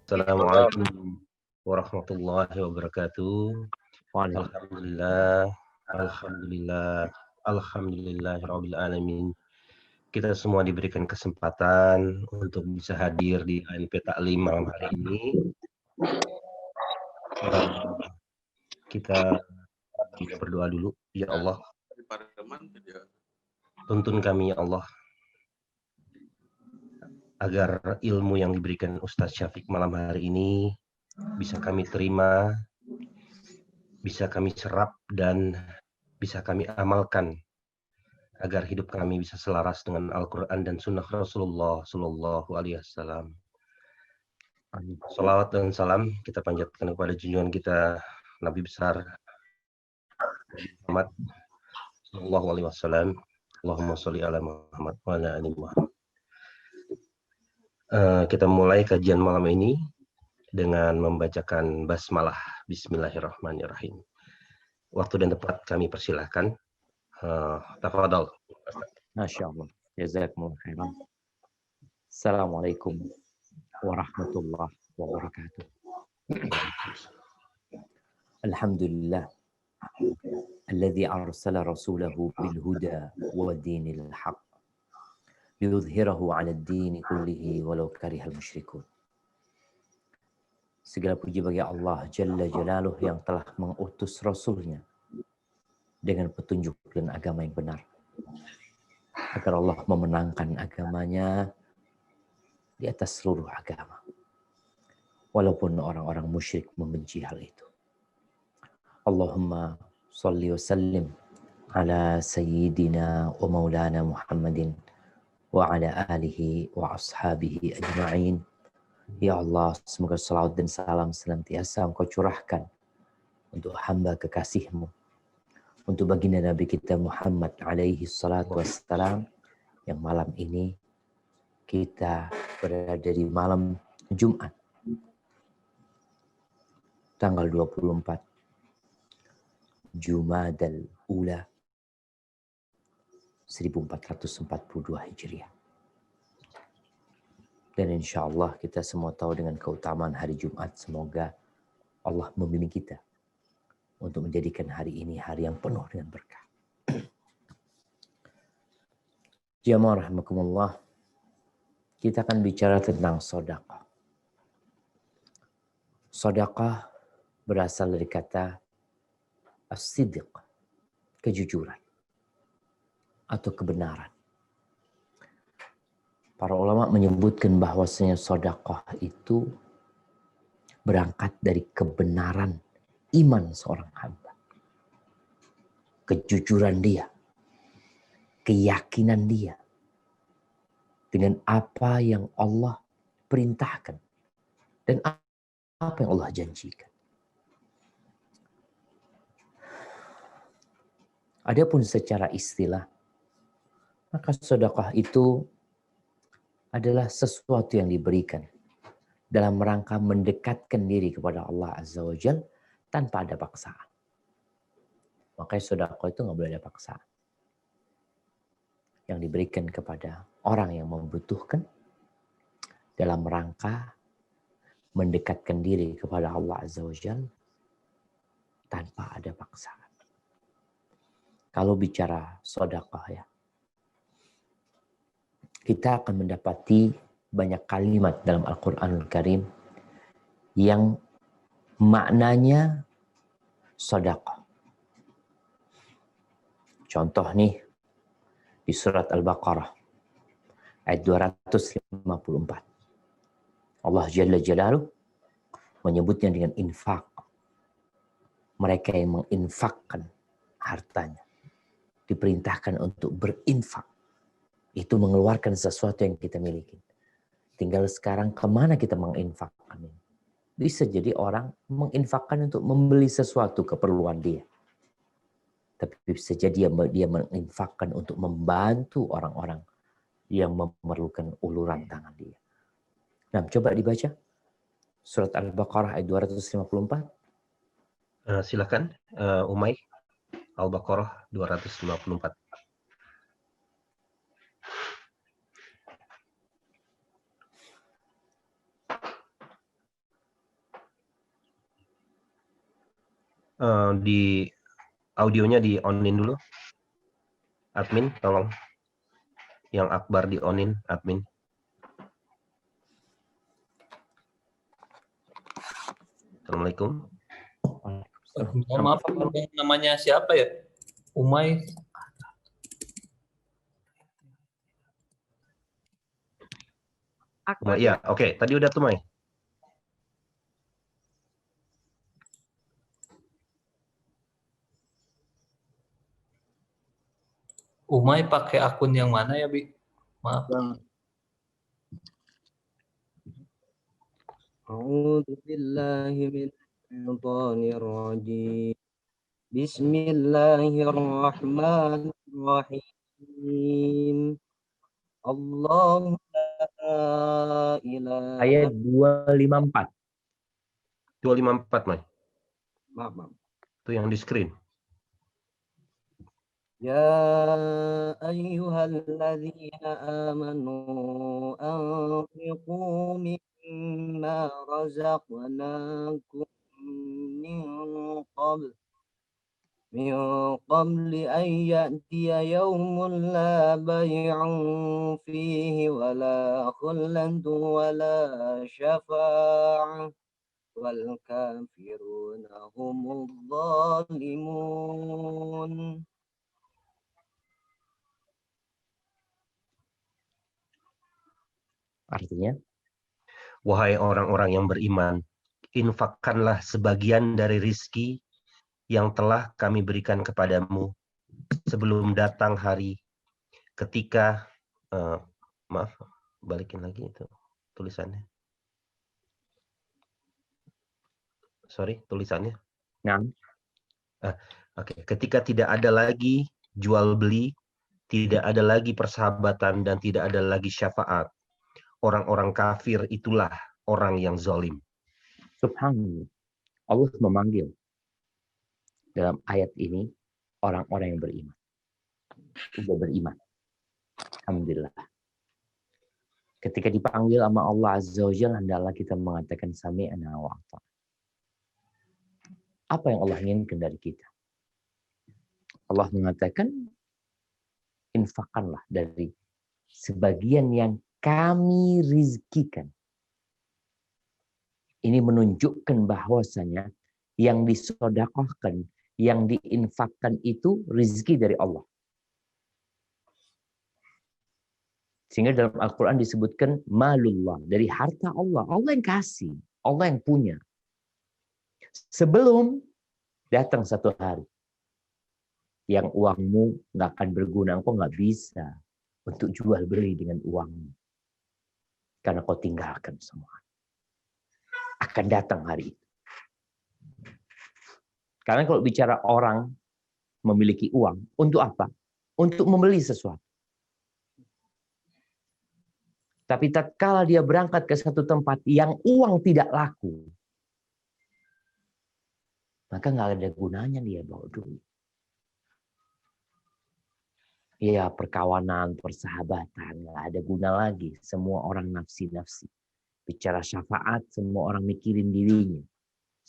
Assalamualaikum warahmatullahi wabarakatuh. Waalaikumsalam. Alhamdulillah, alhamdulillah, alhamdulillahirabbil alamin. Kita semua diberikan kesempatan untuk bisa hadir di ANP Taklim malam hari ini. Kita berdoa dulu. Ya Allah, tuntun kami ya Allah, agar ilmu yang diberikan Ustadz Syafiq malam hari ini bisa kami terima, bisa kami serap, dan bisa kami amalkan agar hidup kami bisa selaras dengan Al-Quran dan Sunnah Rasulullah Sallallahu Alaihi Wasallam. Salawat dan salam kita panjatkan kepada junjungan kita Nabi besar Muhammad Sallallahu Alaihi Wasallam. Allahumma sholli ala Muhammad wa ala ali Muhammad. Kita mulai kajian malam ini dengan membacakan basmalah. Bismillahirrahmanirrahim. Waktu dan tempat kami persilahkan. Tafadhal. Masya Allah. Jazakumullah khairan. Assalamualaikum warahmatullahi wabarakatuh. Alhamdulillah. Alladhi arsala rasulahu bil huda wa dinil haq. Liyudhhirahu ala ad-din kullihi walau karihal musyrikun. Segala puji bagi Allah Jalla Jalaluh yang telah mengutus Rasulnya dengan petunjuk dan agama yang benar. Agar Allah memenangkan agamanya di atas seluruh agama. Walaupun orang-orang musyrik membenci hal itu. Allahumma salli wa sallim ala sayyidina wa maulana Muhammadin wa ala alihi wa ashabihi ajma'in. Ya Allah, semoga salawat dan salam senantiasa Engkau curahkan untuk hamba kekasih-Mu, untuk baginda Nabi kita Muhammad alaihi salatu wassalam, yang malam ini kita berada di malam Jumat tanggal 24 Jumadal Ula 1442 Hijriah. Dan insya Allah kita semua tahu dengan keutamaan hari Jumat, semoga Allah membimbing kita untuk menjadikan hari ini hari yang penuh dengan berkah. Jamaah rahimakumullah, kita akan bicara tentang sedekah. Sedekah berasal dari kata as-sidq, kejujuran atau kebenaran. Para ulama menyebutkan bahwasanya sedekah itu berangkat dari kebenaran iman seorang hamba. Kejujuran dia, keyakinan dia dengan apa yang Allah perintahkan dan apa yang Allah janjikan. Adapun secara istilah, maka sedekah itu adalah sesuatu yang diberikan dalam rangka mendekatkan diri kepada Allah Azza wa Jalla tanpa ada paksaan. Makanya sedekah itu nggak boleh ada paksaan. Yang diberikan kepada orang yang membutuhkan dalam rangka mendekatkan diri kepada Allah Azza wa Jalla tanpa ada paksaan. Kalau bicara sedekah ya, kita akan mendapati banyak kalimat dalam Al-Quranul Karim yang maknanya sedekah. Contoh nih, di surat Al-Baqarah ayat 254. Allah Jalla Jalaluh menyebutnya dengan infak. Mereka yang menginfakkan hartanya diperintahkan untuk berinfak. Itu mengeluarkan sesuatu yang kita miliki. Tinggal sekarang kemana kita menginfakkan ini. Bisa jadi orang menginfakkan untuk membeli sesuatu keperluan dia. Tapi bisa jadi dia menginfakkan untuk membantu orang-orang yang memerlukan uluran tangan dia. Nah, coba dibaca. Surat Al-Baqarah ayat 254. Silakan Umay. Al-Baqarah 254. Di audionya di onin dulu. Admin, tolong. Yang Akbar di onin, admin. Assalamualaikum. Maaf, namanya siapa ya? Umay. Akbar. Ya, oke. Tadi udah tuh, Mai. Umay pakai akun yang mana ya, Bi? Maaf. A'udzu billahi minasyaitonir rajim. Bismillahirrahmanirrahim. Allahu la ilaha. Ayat 254. 254, Mai. Maaf. Itu yang di screen. Ya ayyuhalladzina amanu anfiqu mimma razaqnakum min qabl أن يأتي يوم لا بيع فيه ولا خلة ولا شفاعة والكافرون هم الظالمون. Artinya, Wahai orang-orang yang beriman, infakkanlah sebagian dari rizki yang telah kami berikan kepadamu sebelum datang hari ketika maaf, balikin lagi itu tulisannya. Sorry, tulisannya. nah, Oke. Ketika tidak ada lagi jual beli, tidak ada lagi persahabatan, dan tidak ada lagi syafaat. Orang-orang kafir itulah orang yang zalim. subhanallah, Allah memanggil dalam ayat ini orang-orang yang beriman. Sudah beriman. Alhamdulillah. Ketika dipanggil sama Allah Azza wa Jalla, hendaklah kita mengatakan sami'na wa ata'na. Apa yang Allah inginkan dari kita? Allah mengatakan, infakkanlah dari sebagian yang kami rizkikan. Ini menunjukkan bahwasanya yang disodakohkan, yang diinfakkan itu rizki dari Allah. Sehingga dalam Al-Quran disebutkan malullah, dari harta Allah. Allah yang kasih, Allah yang punya. Sebelum datang satu hari yang uangmu nggak akan berguna, engkau nggak bisa untuk jual beli dengan uangmu. Karena kau tinggalkan semua. Akan datang hari itu. Karena kalau bicara orang memiliki uang, untuk apa? Untuk membeli sesuatu. Tapi tatkala dia berangkat ke satu tempat yang uang tidak laku, maka nggak ada gunanya dia bawa duit. Ya, perkawanan, persahabatan, nggak ada guna lagi. Semua orang nafsi-nafsi. Bicara syafaat, semua orang mikirin dirinya.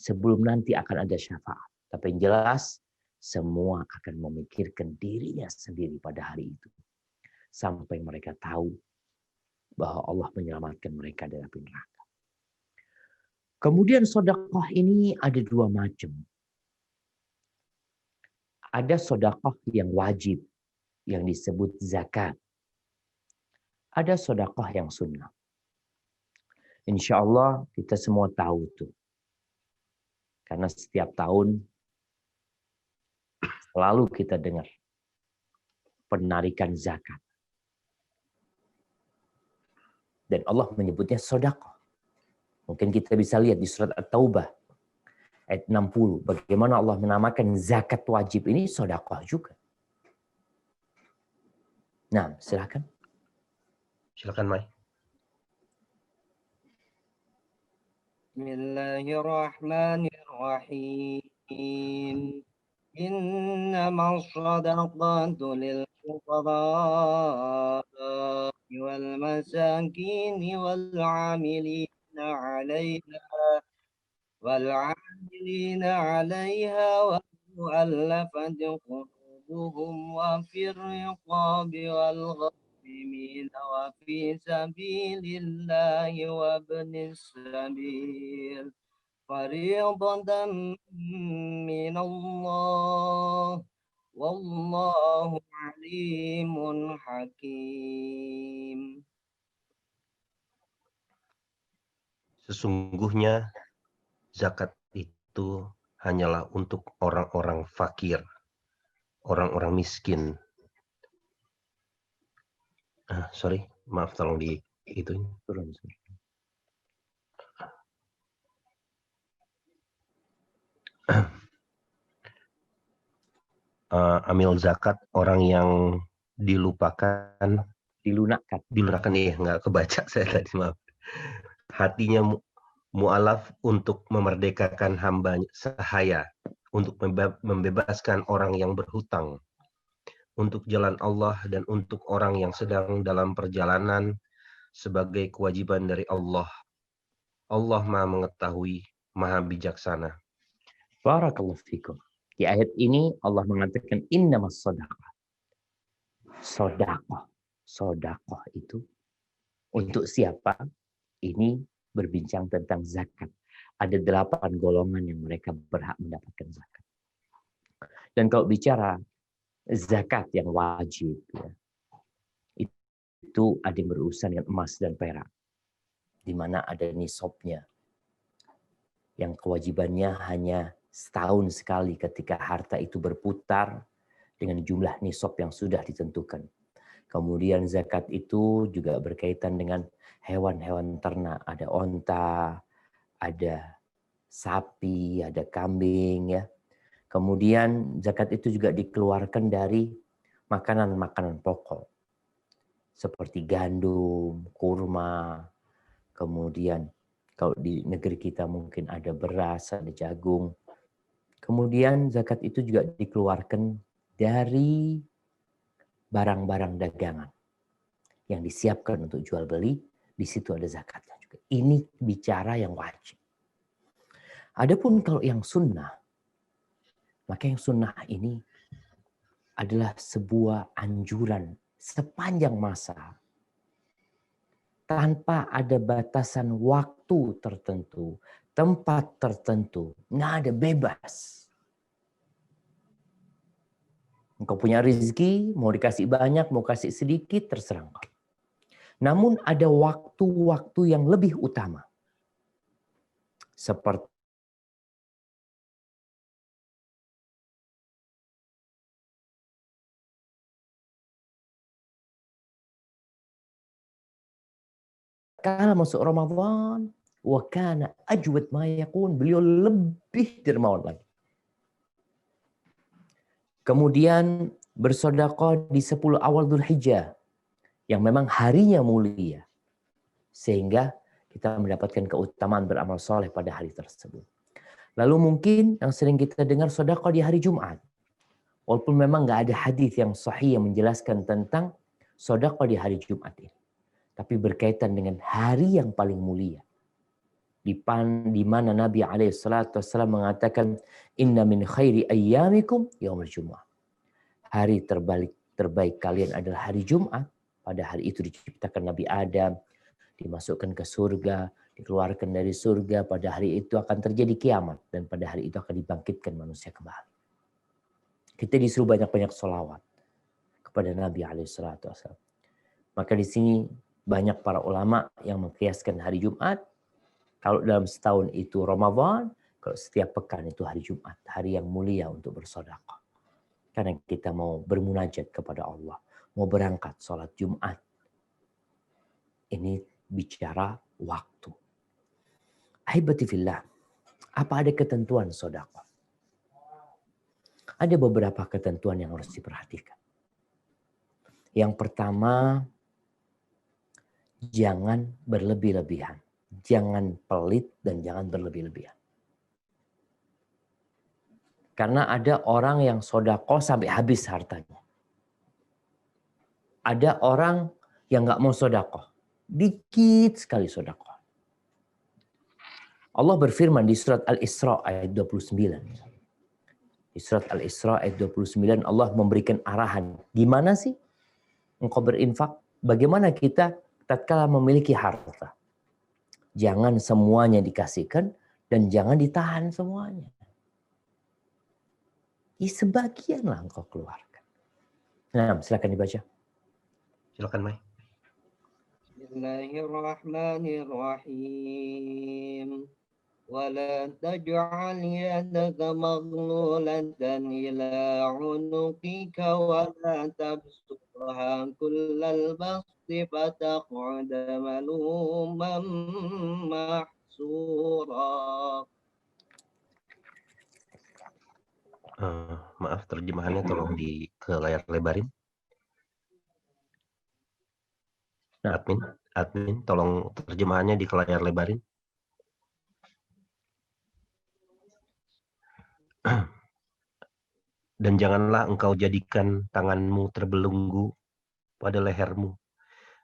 Sebelum nanti akan ada syafaat. Tapi yang jelas, semua akan memikirkan dirinya sendiri pada hari itu. Sampai mereka tahu bahwa Allah menyelamatkan mereka dari api neraka. Kemudian sedekah ini ada dua macam. Ada sedekah yang wajib, yang disebut zakat. Ada sedekah yang sunnah. Insya Allah kita semua tahu tuh. Karena setiap tahun selalu kita dengar penarikan zakat. Dan Allah menyebutnya sedekah. Mungkin kita bisa lihat di surat At-Taubah ayat 60. Bagaimana Allah menamakan zakat wajib ini sedekah juga. Nah, silakan. Silakan, Mai. Bismillahirrahmanirrahim. Innama shadaqatu lil fuqara wal masakin wal 'amilina 'alaiha wal والعاملين عليها والمؤلفة قلوبهم وفي الرقاب والغارمين وفي سبيل الله وابن السبيل فريضة من الله والله عليم حكيم. Sesungguhnya zakat itu hanyalah untuk orang-orang fakir, orang-orang miskin. Sorry, maaf, tolong di itu turun. Amil zakat orang yang dilunakkan ya, nggak kebaca saya tadi, maaf. Hatinya mu'alaf untuk memerdekakan hamba sahaya, untuk membebaskan orang yang berhutang, untuk jalan Allah dan untuk orang yang sedang dalam perjalanan sebagai kewajiban dari Allah. Allah Maha mengetahui, Maha bijaksana. Barakallahu fikum. Di ayat ini Allah mengatakan innamas shadaqah. Sedekah itu untuk siapa? Ini berbincang tentang zakat. Ada 8 golongan yang mereka berhak mendapatkan zakat. Dan kalau bicara zakat yang wajib, ya, itu ada yang berurusan dengan emas dan perak, di mana ada nisabnya, yang kewajibannya hanya setahun sekali ketika harta itu berputar dengan jumlah nisab yang sudah ditentukan. Kemudian zakat itu juga berkaitan dengan hewan-hewan ternak. Ada onta, ada sapi, ada kambing, ya. Kemudian zakat itu juga dikeluarkan dari makanan-makanan pokok seperti gandum, kurma. Kemudian kalau di negeri kita mungkin ada beras, ada jagung. Kemudian zakat itu juga dikeluarkan dari barang-barang dagangan yang disiapkan untuk jual beli, di situ ada zakatnya juga. Ini bicara yang wajib. Adapun kalau yang sunnah, maka yang sunnah ini adalah sebuah anjuran sepanjang masa tanpa ada batasan waktu tertentu, tempat tertentu, nggak ada, bebas. Engkau punya rezeki, mau dikasih banyak, mau kasih sedikit, terserah engkau. Namun ada waktu-waktu yang lebih utama. Seperti kala masuk Ramadan, wa kana ajwad ma yakun, beliau lebih dermawan lagi. Kemudian bersedekah di 10 awal Dzulhijjah yang memang harinya mulia, sehingga kita mendapatkan keutamaan beramal soleh pada hari tersebut. Lalu mungkin yang sering kita dengar sedekah di hari Jumat, walaupun memang nggak ada hadis yang sahih yang menjelaskan tentang sedekah di hari Jumat ini, tapi berkaitan dengan hari yang paling mulia, di mana Nabi SAW mengatakan inna min khairi ayyamikum yaumul jumu'ah. Hari terbaik kalian adalah hari Jumat. Pada hari itu diciptakan Nabi Adam, dimasukkan ke surga, dikeluarkan dari surga. Pada hari itu akan terjadi kiamat dan pada hari itu akan dibangkitkan manusia kembali. Kita disuruh banyak-banyak sholawat kepada Nabi SAW. Maka di sini banyak para ulama yang mengkiaskan hari Jumat. Kalau dalam setahun itu Ramadan, kalau setiap pekan itu hari Jumat, hari yang mulia untuk bersedekah. Karena kita mau bermunajat kepada Allah, mau berangkat sholat Jumat. Ini bicara waktu. Ahibati fillah, apa ada ketentuan sedekah? Ada beberapa ketentuan yang harus diperhatikan. Yang pertama, jangan berlebih-lebihan. Jangan pelit dan jangan berlebih-lebihan. Karena ada orang yang sedekah sampai habis hartanya. Ada orang yang nggak mau sedekah, dikit sekali sedekah. Allah berfirman di surat Al-Isra ayat 29. Di surat Al-Isra ayat 29 Allah memberikan arahan. Gimana sih engkau berinfak? Bagaimana kita tatkala memiliki harta? Jangan semuanya dikasihkan dan jangan ditahan semuanya. Sebagianlah engkau keluarkan. Nah, silakan dibaca. Silakan, Mai. Bismillahirrahmanirrahim. ولا تجعل يدك مغلولة إلى عنقك ولا تبسطها كل البسط فتقعد ملوما محسورا. Maaf, terjemahannya tolong ke layar lebarin. Admin, tolong terjemahannya di ke layar lebarin. Dan janganlah engkau jadikan tanganmu terbelenggu pada lehermu.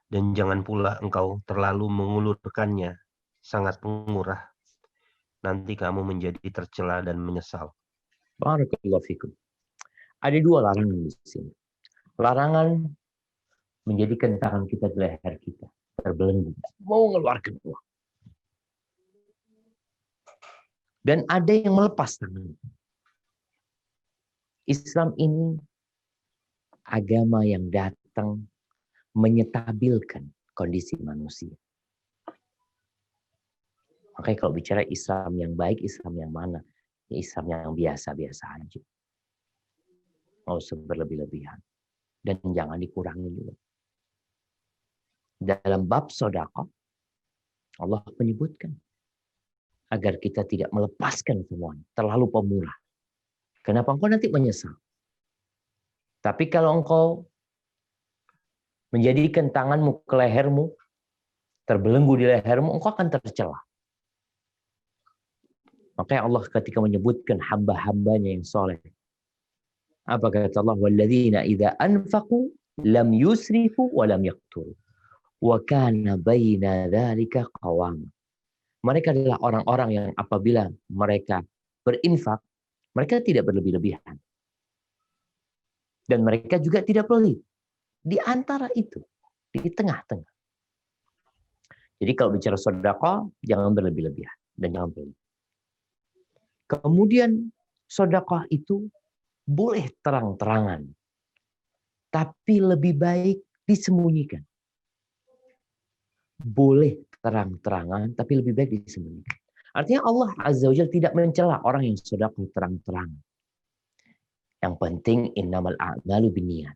Dan jangan pula engkau terlalu mengulurkannya, sangat murah. Nanti kamu menjadi tercela dan menyesal. Barakallahu fikum. Ada dua larangan di sini. Larangan menjadikan tangan kita di leher kita terbelenggu, mau mengeluarkan uang. Dan ada yang melepas tangan. Islam ini agama yang datang menyetabilkan kondisi manusia. Makanya kalau bicara Islam yang baik, Islam yang mana? Ya Islam yang biasa-biasa aja. Nggak usah berlebih-lebihan. Dan jangan dikurangi juga. Dalam bab sedekah, Allah menyebutkan agar kita tidak melepaskan semuanya, terlalu pemurah. Kenapa engkau nanti menyesal? Tapi kalau engkau menjadikan tanganmu ke lehermu, terbelenggu di lehermu, engkau akan tercela. Makanya Allah ketika menyebutkan hamba-hambanya yang soleh, apa kata Allah? Walladzina idza anfaqu lam yusrifu wa lam yaqturu wa kana baina dzalika qawama. Mereka adalah orang-orang yang apabila mereka berinfak, mereka tidak berlebih-lebihan. Dan mereka juga tidak pelit. Di antara itu, di tengah-tengah. Jadi kalau bicara sedekah, jangan berlebih-lebihan dan jangan pelit. Kemudian sedekah itu boleh terang-terangan, tapi lebih baik disembunyikan. Boleh terang-terangan, tapi lebih baik disembunyikan. Artinya Allah Azza wa Jalla tidak mencela orang yang sedekah terang-terangan. Yang penting innamal a'malu binniyat.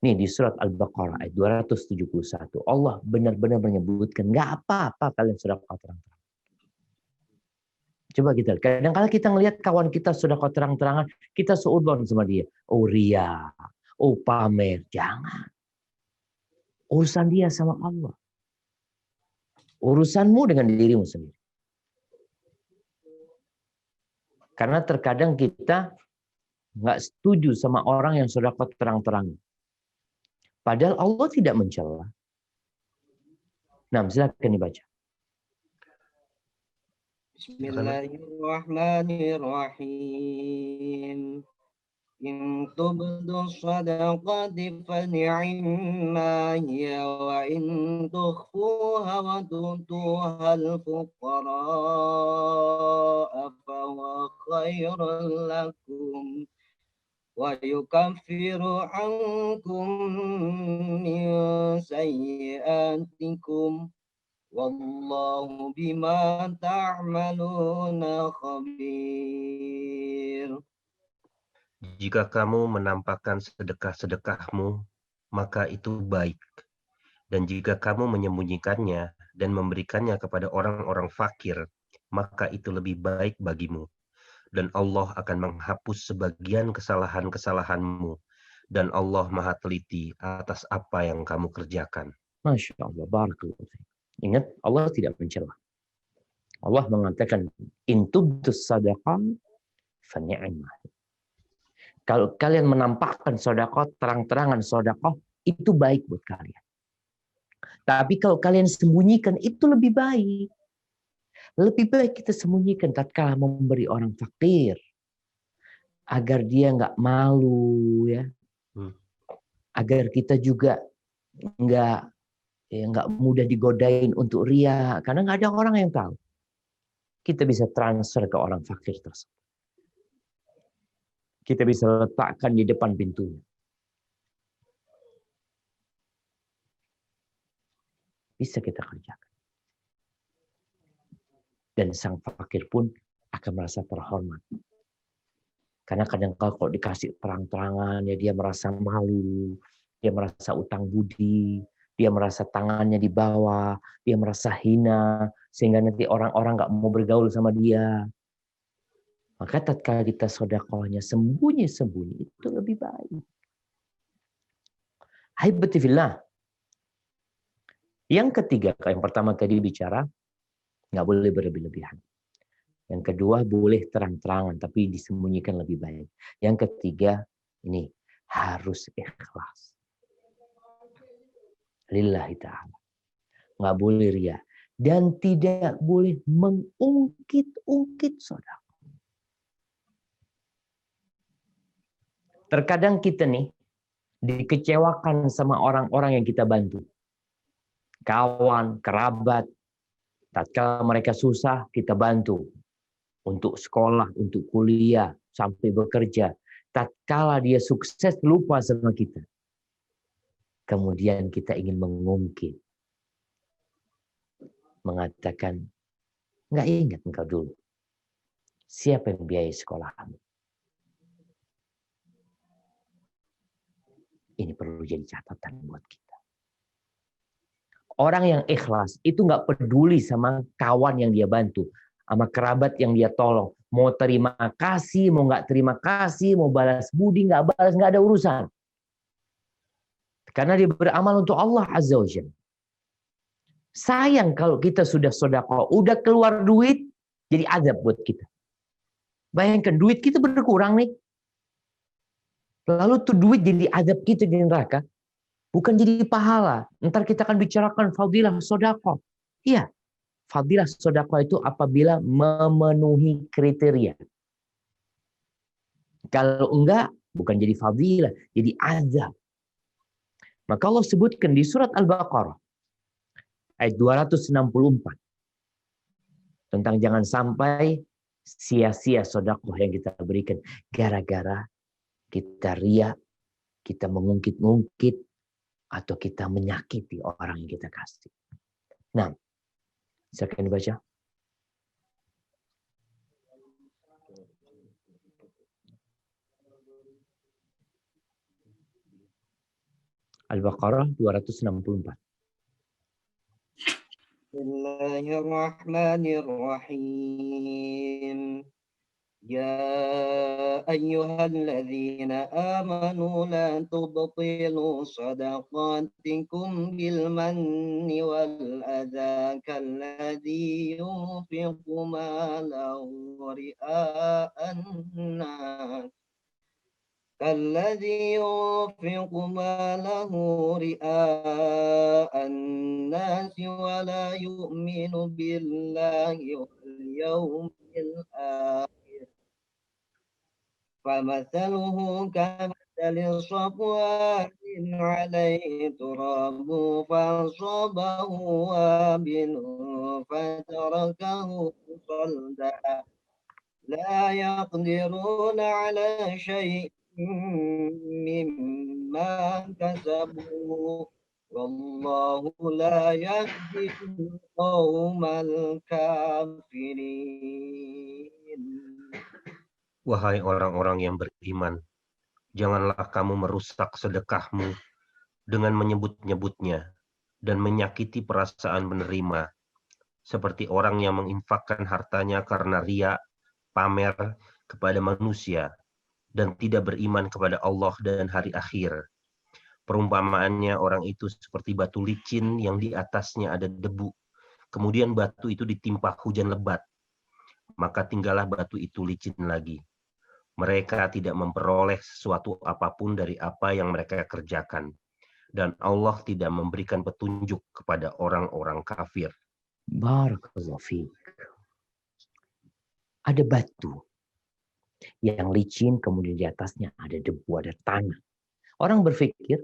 Nih di surat Al-Baqarah ayat 271 Allah benar-benar menyebutkan nggak apa-apa kalian sedekah terang-terangan. Coba kita, kadang-kadang kita ngelihat kawan kita sedekah terang-terangan, kita seudon sama dia. Oh ria, oh pamer, jangan. Urusan dia sama Allah. Urusanmu dengan dirimu sendiri. Karena terkadang kita nggak setuju sama orang yang sedekah terang-terangan. Padahal Allah tidak mencela. Nah, silakan dibaca. Bismillahirrahmanirrahim. In tubdu sadaqati fa ni'ma hiya wa in tukhfuha wa tutuha al-fuqara fa huwa khairul lakum wa yukaffiru ankum min sayyi'atikum wallahu bima ta'maluna khabir. Jika kamu menampakkan sedekah-sedekahmu, maka itu baik. Dan jika kamu menyembunyikannya dan memberikannya kepada orang-orang fakir, maka itu lebih baik bagimu. Dan Allah akan menghapus sebagian kesalahan-kesalahanmu. Dan Allah Maha Teliti atas apa yang kamu kerjakan. Masya Allah, barakallahu. Ingat, Allah tidak mencela. Allah mengatakan, in tubdus sadaqah fa ni'mah. Kalau kalian menampakkan sedekah, terang-terangan sedekah, itu baik buat kalian. Tapi kalau kalian sembunyikan, itu lebih baik. Lebih baik kita sembunyikan tatkala memberi orang fakir. Agar dia nggak malu, ya. Agar kita juga nggak mudah digodain untuk ria. Karena nggak ada orang yang tahu. Kita bisa transfer ke orang fakir tersebut. Kita bisa letakkan di depan pintunya. Bisa kita kerjakan. Dan sang fakir pun akan merasa terhormat. Karena kadang kalau dikasih terang-terangan, ya dia merasa malu, dia merasa utang budi, dia merasa tangannya di bawah, dia merasa hina, sehingga nanti orang-orang nggak mau bergaul sama dia. Maka tatkala kita sedekahnya sembunyi-sembunyi, itu lebih baik. Haibati fillah. Yang ketiga, yang pertama tadi bicara, nggak boleh berlebih-lebihan. Yang kedua, boleh terang-terangan, tapi disembunyikan lebih baik. Yang ketiga, ini harus ikhlas. Lillahi ta'ala. Nggak boleh ria. Dan tidak boleh mengungkit-ungkit sedekah. Terkadang kita nih, dikecewakan sama orang-orang yang kita bantu. Kawan, kerabat, tatkala mereka susah, kita bantu. Untuk sekolah, untuk kuliah, sampai bekerja. Tatkala dia sukses, lupa sama kita. Kemudian kita ingin mengungkit. Mengatakan, nggak ingat engkau dulu. Siapa yang biayai sekolahmu? Ini perlu jadi catatan buat kita. Orang yang ikhlas itu nggak peduli sama kawan yang dia bantu, sama kerabat yang dia tolong. Mau terima kasih, mau nggak terima kasih, mau balas budi, nggak balas, nggak ada urusan. Karena dia beramal untuk Allah Azza wa Jalla. Sayang kalau kita sudah sedekah, udah keluar duit, jadi azab buat kita. Bayangkan duit kita berkurang nih. Lalu tuh duit jadi azab kita di neraka. Bukan jadi pahala. Ntar kita akan bicarakan fadilah sedekah. Iya. Fadilah sedekah itu apabila memenuhi kriteria. Kalau enggak, bukan jadi fadilah, jadi azab. Maka Allah sebutkan di surat Al-Baqarah ayat 264 tentang jangan sampai sia-sia sedekah yang kita berikan gara-gara kita riya, kita mengungkit-ungkit, atau kita menyakiti orang yang kita kasih. Nah, silakan dibaca. Al-Baqarah 264. Bismillahirrahmanirrahim. يا أيها الذين آمنوا لا تبطلوا صدقاتكم بالمن والأذى كالذي ينفق ماله رئاء الناس ولا يؤمن بالله واليوم الآخر فمثله كمثل صفوان عليه تراب فأصابه وابل فتركه صلدا لا يقدرون على شيء مما كسبوا والله لا يهدي القوم الكافرين. Wahai orang-orang yang beriman, janganlah kamu merusak sedekahmu dengan menyebut-nyebutnya dan menyakiti perasaan penerima, seperti orang yang menginfakkan hartanya karena riya, pamer kepada manusia, dan tidak beriman kepada Allah dan hari akhir. Perumpamaannya orang itu seperti batu licin yang di atasnya ada debu, kemudian batu itu ditimpa hujan lebat, maka tinggallah batu itu licin lagi. Mereka tidak memperoleh sesuatu apapun dari apa yang mereka kerjakan. Dan Allah tidak memberikan petunjuk kepada orang-orang kafir. Barakallahu fiik. Ada batu yang licin, kemudian di atasnya ada debu, ada tanah. Orang berpikir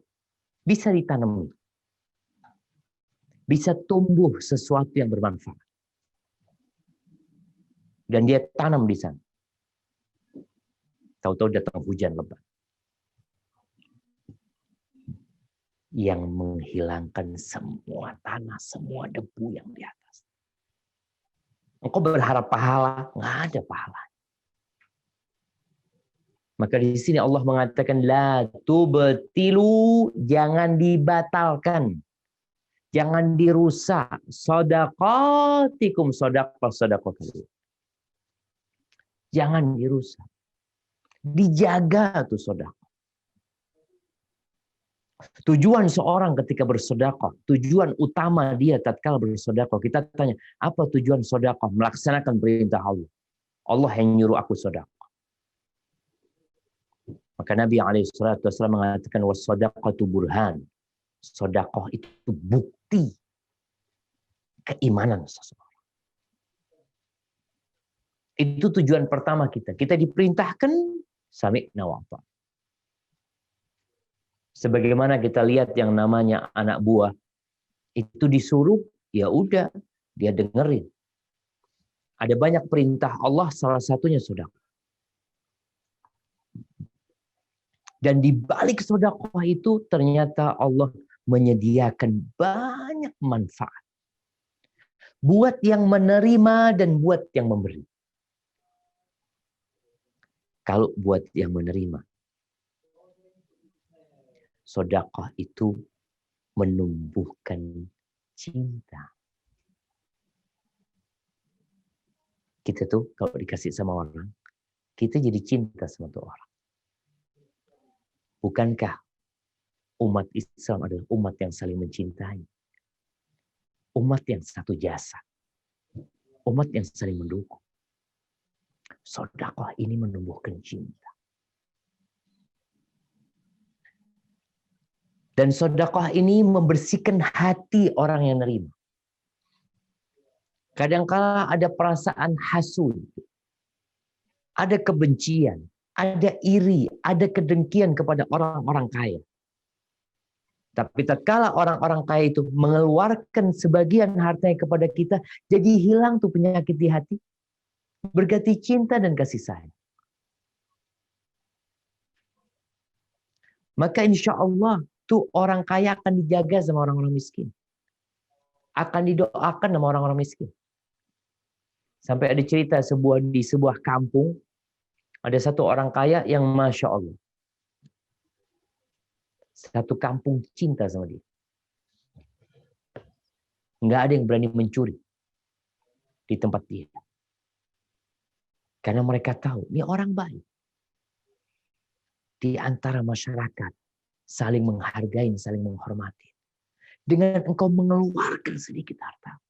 bisa ditanam, bisa tumbuh sesuatu yang bermanfaat. Dan dia tanam di sana. Tahu-tahu datang hujan lebat yang menghilangkan semua tanah, semua debu yang di atas. Engkau berharap pahala, nggak ada pahala. Maka di sini Allah mengatakan la tubtilu, jangan dibatalkan. Jangan dirusak shadaqatikum, sedekah kalian. Jangan dirusak. Dijaga tuh sedekah. Tujuan seorang ketika bersedekah, tujuan utama dia tatkala bersedekah, kita tanya, apa tujuan sedekah? Melaksanakan perintah Allah. Allah yang nyuruh aku sedekah. Maka Nabi SAW mengatakan was-shadaqatu burhan. Sedekah itu bukti keimanan seseorang. Itu tujuan pertama kita. Kita diperintahkan sami'na wa ata'na. Sebagaimana kita lihat yang namanya anak buah, itu disuruh, ya udah, dia dengerin. Ada banyak perintah Allah, salah satunya sedekah. Dan di balik sedekah itu ternyata Allah menyediakan banyak manfaat. Buat yang menerima dan buat yang memberi. Kalau buat yang menerima, sedekah itu menumbuhkan cinta. Kita tuh kalau dikasih sama orang, kita jadi cinta sama tuh orang. Bukankah umat Islam adalah umat yang saling mencintai? Umat yang satu jasa. Umat yang saling mendukung. Sedekah ini menumbuhkan cinta. Dan sedekah ini membersihkan hati orang yang nerima. Kadangkala ada perasaan hasud. Ada kebencian. Ada iri, ada kedengkian kepada orang-orang kaya. Tapi tatkala orang-orang kaya itu mengeluarkan sebagian hartanya kepada kita, jadi hilang tuh penyakit di hati. Berganti cinta dan kasih sayang. Maka insya Allah tuh orang kaya akan dijaga sama orang-orang miskin. Akan didoakan sama orang-orang miskin. Sampai ada cerita di sebuah kampung, ada satu orang kaya yang Masya Allah. Satu kampung cinta sama dia. Nggak ada yang berani mencuri di tempat dia. Karena mereka tahu, ini orang baik. Di antara masyarakat, saling menghargai, saling menghormati. Dengan engkau mengeluarkan sedikit harta.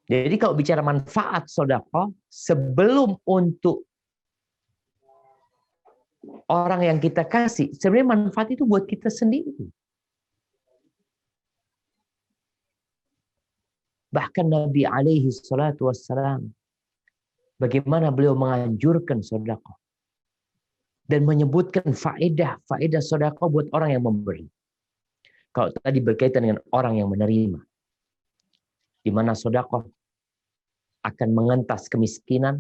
Jadi kalau bicara manfaat sedekah, sebelum untuk orang yang kita kasih, sebenarnya manfaat itu buat kita sendiri. Bahkan Nabi alaihi salatu wassalam, bagaimana beliau menganjurkan sedekah. Dan menyebutkan faedah sedekah buat orang yang memberi. Kalau tadi berkaitan dengan orang yang menerima. Di mana sedekah akan mengentas kemiskinan,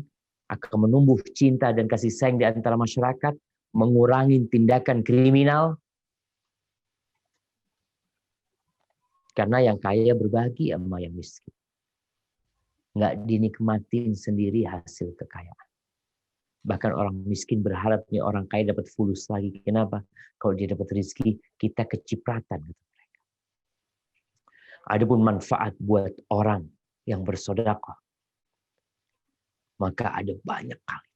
akan menumbuh cinta dan kasih sayang di antara masyarakat, mengurangi tindakan kriminal. Karena yang kaya berbagi sama yang miskin. Nggak dinikmatin sendiri hasil kekayaan. Bahkan orang miskin berharap nih orang kaya dapat fulus lagi. Kenapa? Kalau dia dapat rezeki, kita kecipratan. Adapun manfaat buat orang yang bersedekah, maka ada banyak kali.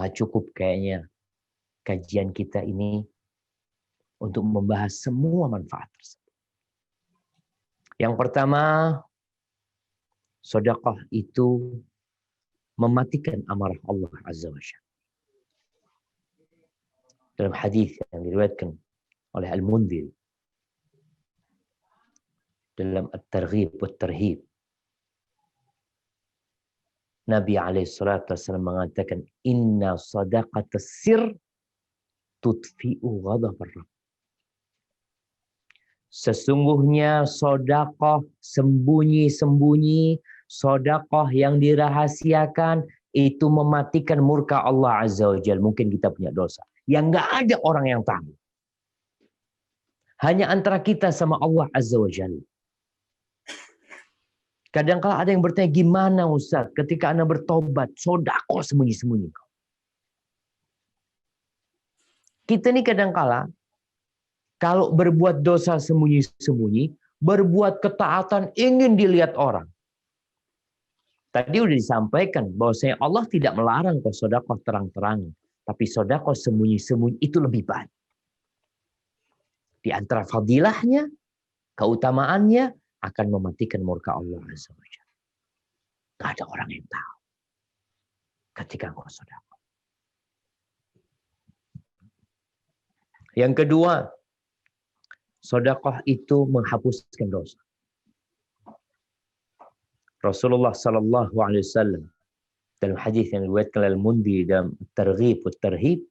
Nggak cukup kayaknya kajian kita ini untuk membahas semua manfaat tersebut. Yang pertama, sedekah itu mematikan amarah Allah Azza wa Jalla. Dalam hadis yang diriwayatkan oleh Al-Mundhiri dalam At-Targhib wa Tarhib, Nabi SAW mengatakan, inna sadaqata sir tutfi'u ghadab ar-rabb. Sesungguhnya sodakoh sembunyi-sembunyi, sodakoh yang dirahasiakan, itu mematikan murka Allah Azza wa Jalla. Mungkin kita punya dosa yang nggak ada orang yang tahu. Hanya antara kita sama Allah Azza wa Jalla. Kadang-kala ada yang bertanya, gimana Ustaz ketika Anda bertobat, sodakoh sembunyi-sembunyi? Kita ini kadang-kala kalau berbuat dosa sembunyi-sembunyi, berbuat ketaatan ingin dilihat orang. Tadi udah disampaikan bahwasanya Allah tidak melarang kok sedekah terang-terangan, tapi sedekah sembunyi-sembunyi itu lebih baik. Di antara fadilahnya, keutamaannya akan mematikan murka Allah Azza wa Jalla. Gak ada orang yang tahu ketika engkau sedekah. Yang kedua, sedekah itu menghapuskan dosa. Rasulullah sallallahu alaihi wasallam dalam hadis yang diriwayatkan oleh Al-Mundi dalam Targhib wa Tarhib,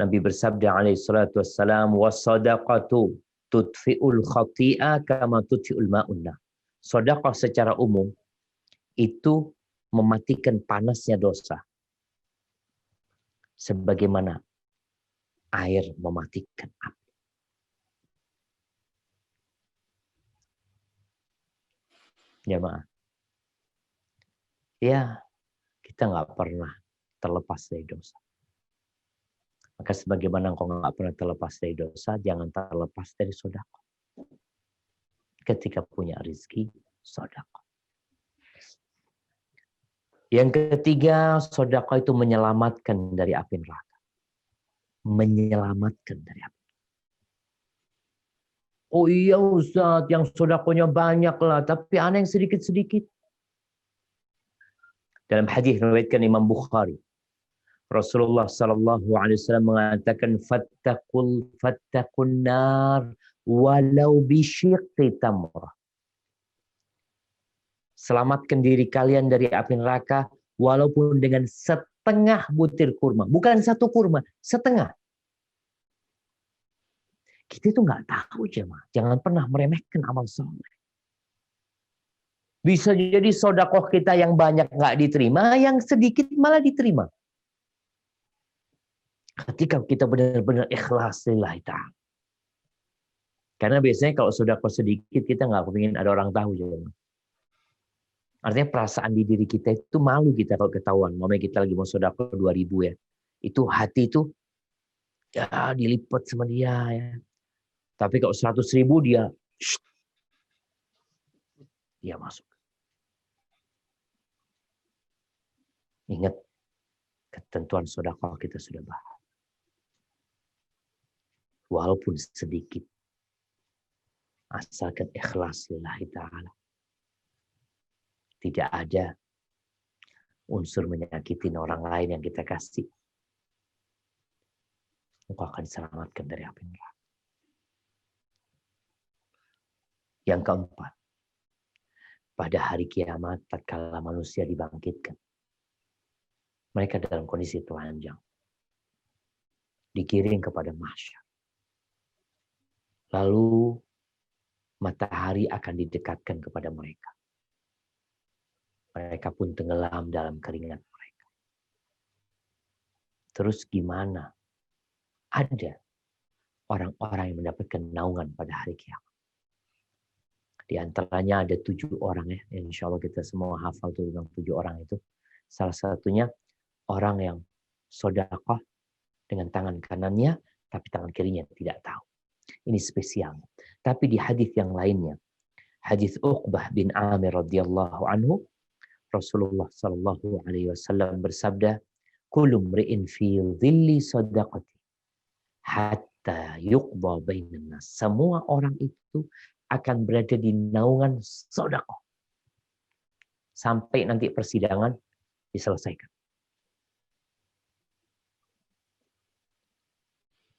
Nabi bersabda alaihi salatu wassalam, was-sadaqatu tudfi'ul khati'a kama tudfi'ul ma'un. Sedekah secara umum itu mematikan panasnya dosa sebagaimana air mematikan api. Jemaah. Ya, kita nggak pernah terlepas dari dosa. Maka sebagaimana engkau nggak pernah terlepas dari dosa, jangan terlepas dari sedekah. Ketika punya rezeki, sedekah. Yang ketiga, sedekah itu menyelamatkan dari api neraka. Menyelamatkan dari api. Oh iya Ustaz, yang sedekahnya banyak lah, tapi ana yang sedikit-sedikit. Dalam hadis diriwayatkan Imam Bukhari, Rasulullah sallallahu alaihi wasallam mengatakan, fattaqun nar walau bisyiqqi tamrah. Selamatkan diri kalian dari api neraka walaupun dengan setengah butir kurma, bukan satu kurma, setengah. Kita itu nggak tahu jemaah. Jangan pernah meremehkan amal soleh. Bisa jadi sedekah kita yang banyak nggak diterima, yang sedikit malah diterima. Ketika kita benar-benar ikhlas lillahi ta'ala. Karena biasanya kalau sedekah sedikit kita nggak kepingin ada orang tahu jemaah. Artinya perasaan di diri kita itu malu kita kalau ketahuan. Mamanya kita lagi mau sedekah 2.000 ya. Itu hati itu ya dilipat sama dia ya. Tapi kalau 100.000 dia masuk. Ingat, ketentuan sedekah kita sudah bahas. Walaupun sedikit. Asalkan ikhlas lillahi ta'ala. Tidak ada unsur menyakitin orang lain yang kita kasih. Engkau akan diselamatkan dari api neraka. Yang keempat, pada hari kiamat tatkala manusia dibangkitkan, mereka dalam kondisi telanjang, digiring kepada mahsyar. Lalu matahari akan didekatkan kepada mereka. Mereka pun tenggelam dalam keringat mereka. Terus gimana? Ada orang-orang yang mendapatkan naungan pada hari kiamat. Di antaranya ada 7 orang ya. Insya Allah kita semua hafal tuh tentang 7 orang itu. Salah satunya orang yang sedekah dengan tangan kanannya, tapi tangan kirinya tidak tahu. Ini spesial. Tapi di hadis yang lainnya, hadis Uqbah bin Amir radhiyallahu anhu, Rasulullah sallallahu alaihi wasallam bersabda, "Kullu mri'in fi dhilli sadaqati hatta yuqda bainan nas." Semua orang itu akan berada di naungan sedekah sampai nanti persidangan diselesaikan.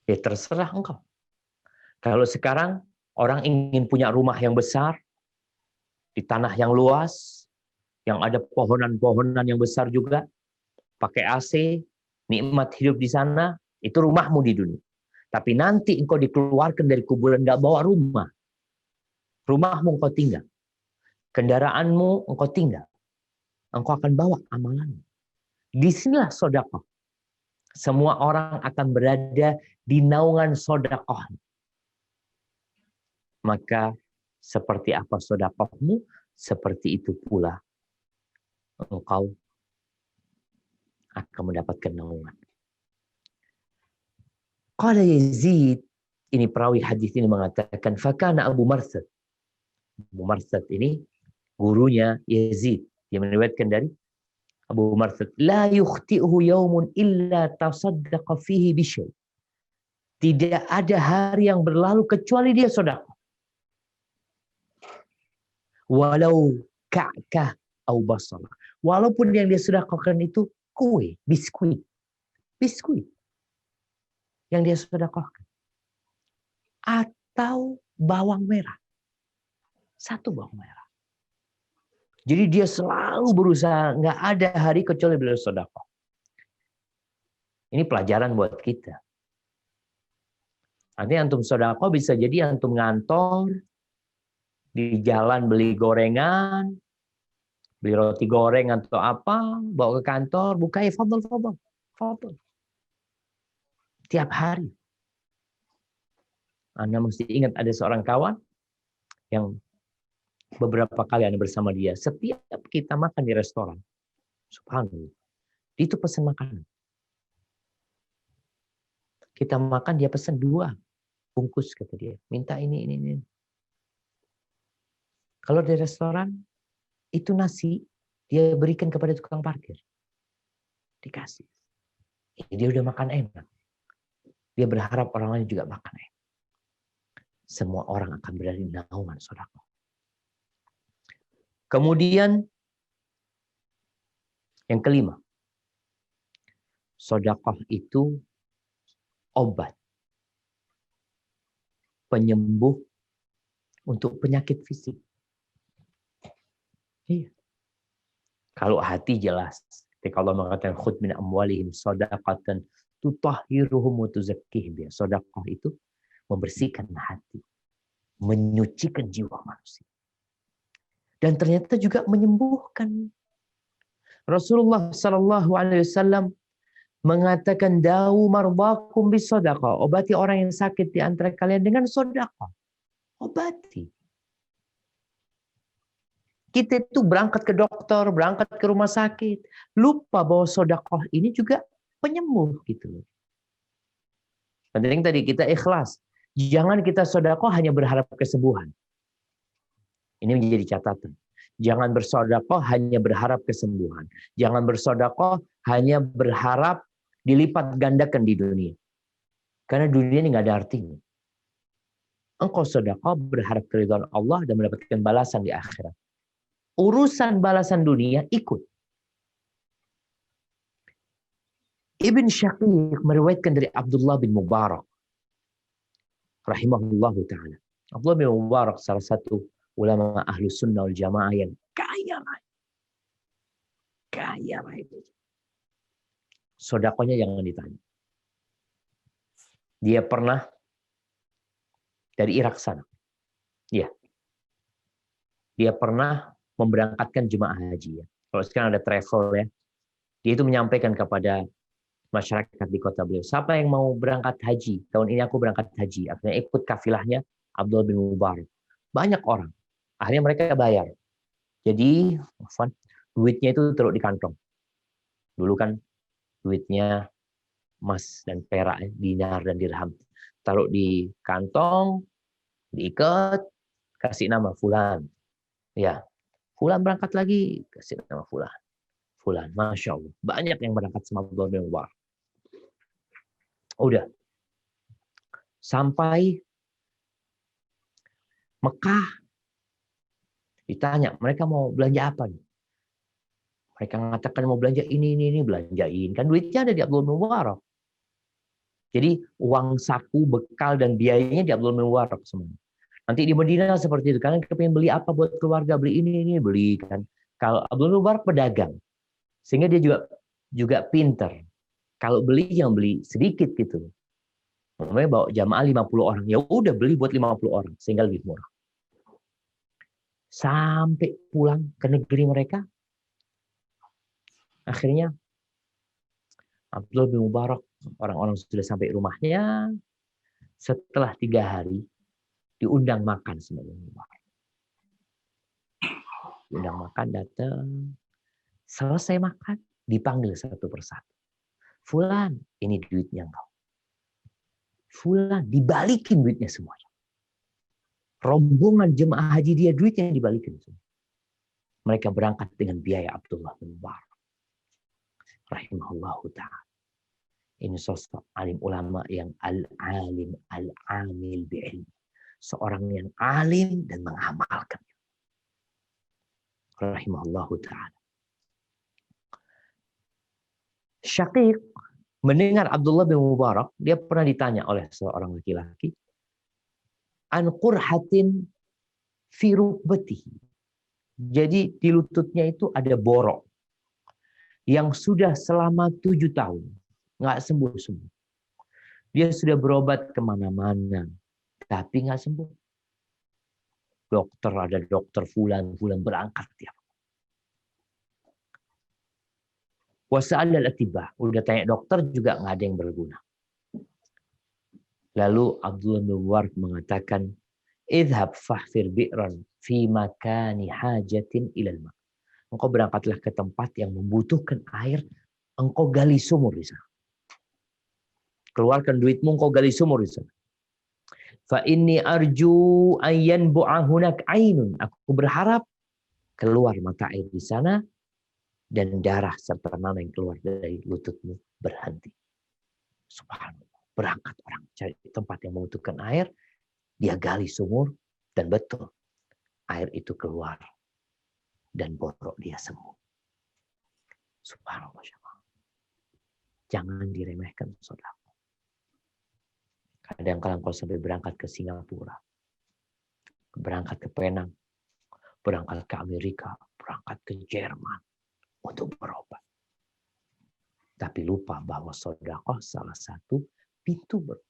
Ya terserah engkau. Kalau sekarang orang ingin punya rumah yang besar di tanah yang luas, yang ada pohonan-pohonan yang besar juga, pakai AC, nikmat hidup di sana, itu rumahmu di dunia. Tapi nanti engkau dikeluarkan dari kuburan, nggak bawa rumah. Rumahmu engkau tinggal. Kendaraanmu engkau tinggal. Engkau akan bawa amalanmu. Disinilah sedekah. Semua orang akan berada di naungan sedekah. Maka seperti apa sedekahmu, seperti itu pula engkau akan mendapatkan naungan. Qala Yazid, ini perawi hadis ini mengatakan, fakana Abu Marsad. Abu Marsad ini gurunya Yazid. Dia meriwayatkan dari Abu Marsad, la yukhti'uhu yaumun illa tasaddaqa fihi bisyai. Tidak ada hari yang berlalu kecuali dia sedekah. Walau ka'kah au basala. Walaupun yang dia sedekahkan itu kue, biskuit. Biskuit yang dia sedekahkan. Atau bawang merah. Satu bawang merah. Jadi dia selalu berusaha, nggak ada hari kecuali beliau sedekah. Ini pelajaran buat kita. Nanti antum sedekah bisa jadi antum ngantor, di jalan beli gorengan, beli roti goreng atau apa, bawa ke kantor, buka ya fadl. Tiap hari. Anda mesti ingat ada seorang kawan yang beberapa kali Anda bersama dia. Setiap kita makan di restoran, subhanallah, itu pesan makanan. Kita makan, dia pesan 2 bungkus, kata dia. Minta ini. Kalau di restoran, itu nasi, dia berikan kepada tukang parkir. Dikasih. Dia udah makan enak. Dia berharap orang lain juga makan enak. Semua orang akan berada di naungan sedekah. Kemudian yang kelima, sedekah itu obat, penyembuh untuk penyakit fisik. Iya. Kalau hati jelas, ketika Allah mengatakan khudh min amwalihim shadaqatan tutahhiruhum wa tuzakkihim. Sedekah itu membersihkan hati, menyucikan jiwa manusia. Dan ternyata juga menyembuhkan. Rasulullah Sallallahu Alaihi Wasallam mengatakan, "Dawu marbakum bis sedekah." Obati orang yang sakit di antara kalian dengan sedekah. Obati. Kita itu berangkat ke dokter, berangkat ke rumah sakit, lupa bahwa sedekah ini juga penyembuh gitu. Penting tadi kita ikhlas. Jangan kita sedekah hanya berharap kesembuhan. Ini menjadi catatan. Jangan bersedekah hanya berharap kesembuhan. Jangan bersedekah hanya berharap dilipat gandakan di dunia. Karena dunia ini nggak ada artinya. Engkau sedekah berharap keridhaan Allah dan mendapatkan balasan di akhirat. Urusan balasan dunia ikut. Ibn Syaqiq meriwayatkan dari Abdullah bin Mubarak rahimahullahu ta'ala. Abdullah bin Mubarak salah satu ulama ahlu sunnah wal jamaah yang kaya raya. Sedekahnya jangan ditanya. Dia pernah dari Irak sana. Ya. Dia pernah memberangkatkan jemaah haji. Ya. Kalau sekarang ada travel ya. Dia itu menyampaikan kepada masyarakat di kota beliau. Siapa yang mau berangkat haji? Tahun ini aku berangkat haji. Akhirnya ikut kafilahnya Abdullah bin Mubarak. Banyak orang. Akhirnya mereka bayar. Jadi, duitnya itu taruh di kantong. Dulu kan duitnya emas dan perak, dinar dan dirham. Taruh di kantong, diikat, kasih nama Fulan. Ya, Fulan berangkat lagi, kasih nama Fulan. Fulan, Masya Allah. Banyak yang berangkat sama Abdullah bin Mubarak. Udah. Sampai Mekah. Ditanya, mereka mau belanja apa nih? Mereka mengatakan mau belanja ini, belanjain. Kan duitnya ada di Abdullah bin Mubarak. Jadi uang saku, bekal, dan biayanya di Abdullah bin Mubarak semua. Nanti di Madinah seperti itu. Kalian pengen beli apa buat keluarga? Beli ini, beli kan. Kalau Abdullah bin Mubarak pedagang, sehingga dia juga pinter. Kalau beli yang beli sedikit gitu. Namanya bawa jamaah 50 orang, ya udah beli buat 50 orang sehingga lebih murah. Sampai pulang ke negeri mereka, akhirnya Abdullah bin Mubarak, orang-orang sudah sampai rumahnya, setelah 3 hari diundang makan sama Bin Mubarak. Diundang makan, datang, selesai makan, dipanggil satu persatu. Fulan, ini duitnya engkau. Fulan, dibalikin duitnya semuanya. Rombongan jemaah haji dia duitnya dibalikin semua. Mereka berangkat dengan biaya Abdullah bin Mubarak. Rahimahullahu ta'ala. Ini sosok alim ulama yang al-alim, al-amil bi'ilmi. Seorang yang alim dan mengamalkan. Rahimahullahu ta'ala. Syaqiq mendengar Abdullah bin Mubarak, dia pernah ditanya oleh seorang laki-laki, an qurhatin fi rukbatihi. Jadi di lututnya itu ada borok yang sudah selama 7 tahun nggak sembuh-sembuh. Dia sudah berobat kemana-mana, tapi nggak sembuh. Ada dokter fulan berangkat tiap. Wasa'al al-atibah, udah tanya dokter juga nggak ada yang berguna. Lalu Abdullah bin Mubarak mengatakan, idhab fahfir bi'ran fi makani hajatin ilal ma. Engkau berangkatlah ke tempat yang membutuhkan air, engkau gali sumur di sana. Keluarkan duitmu, engkau gali sumur di sana. Fa inni arju ayyan bu'ahunak ainun. Aku berharap keluar mata air di sana dan darah serta nanah yang keluar dari lututmu berhenti. Subhanallah. Berangkat orang cari tempat yang membutuhkan air, dia gali sumur dan betul air itu keluar dan borok dia sembuh. Subhanallah. Jangan diremehkan, saudara. Kadang-kadang kalau sampai berangkat ke Singapura, berangkat ke Penang, berangkat ke Amerika, berangkat ke Jerman untuk berobat. Tapi lupa bahwa sedekah salah satu pintu berobat.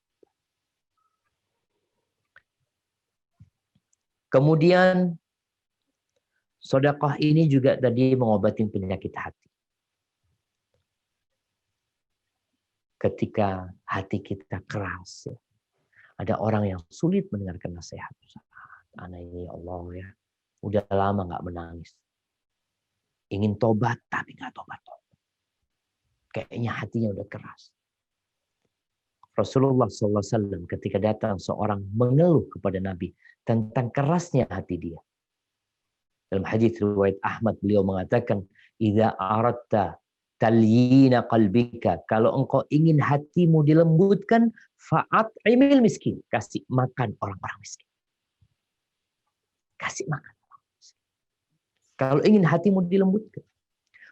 Kemudian sedekah ini juga tadi mengobati penyakit hati. Ketika hati kita keras, ya, ada orang yang sulit mendengarkan nasihat. Anak ini Allah ya, udah lama nggak menangis. Ingin tobat tapi nggak tobat. Kayaknya hatinya udah keras. Rasulullah SAW ketika datang seorang mengeluh kepada Nabi tentang kerasnya hati dia. Dalam hadis riwayat Ahmad beliau mengatakan, "Idza aradta talyina qalbika," kalau engkau ingin hatimu dilembutkan, fa'at'imil miskin, kasih makan orang-orang miskin. Kasih makan orang miskin. Kalau ingin hatimu dilembutkan,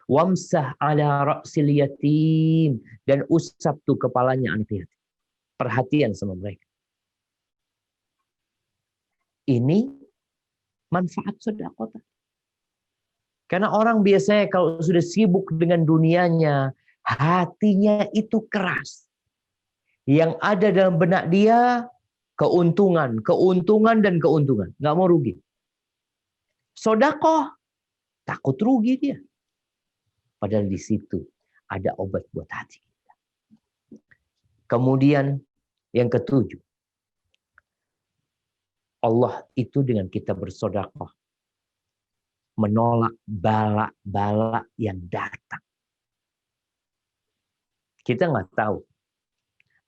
wamsah ala ra'sil yatim, dan usap tuh kepalanya anak yatim. Perhatian sama mereka. Ini manfaat sedekah. Karena orang biasanya kalau sudah sibuk dengan dunianya, hatinya itu keras. Yang ada dalam benak dia keuntungan, dan keuntungan. Nggak mau rugi. Sedekah, takut rugi dia. Padahal di situ ada obat buat hati kita. Kemudian yang ketujuh, Allah itu dengan kita bersedekah menolak bala-bala yang datang. Kita nggak tahu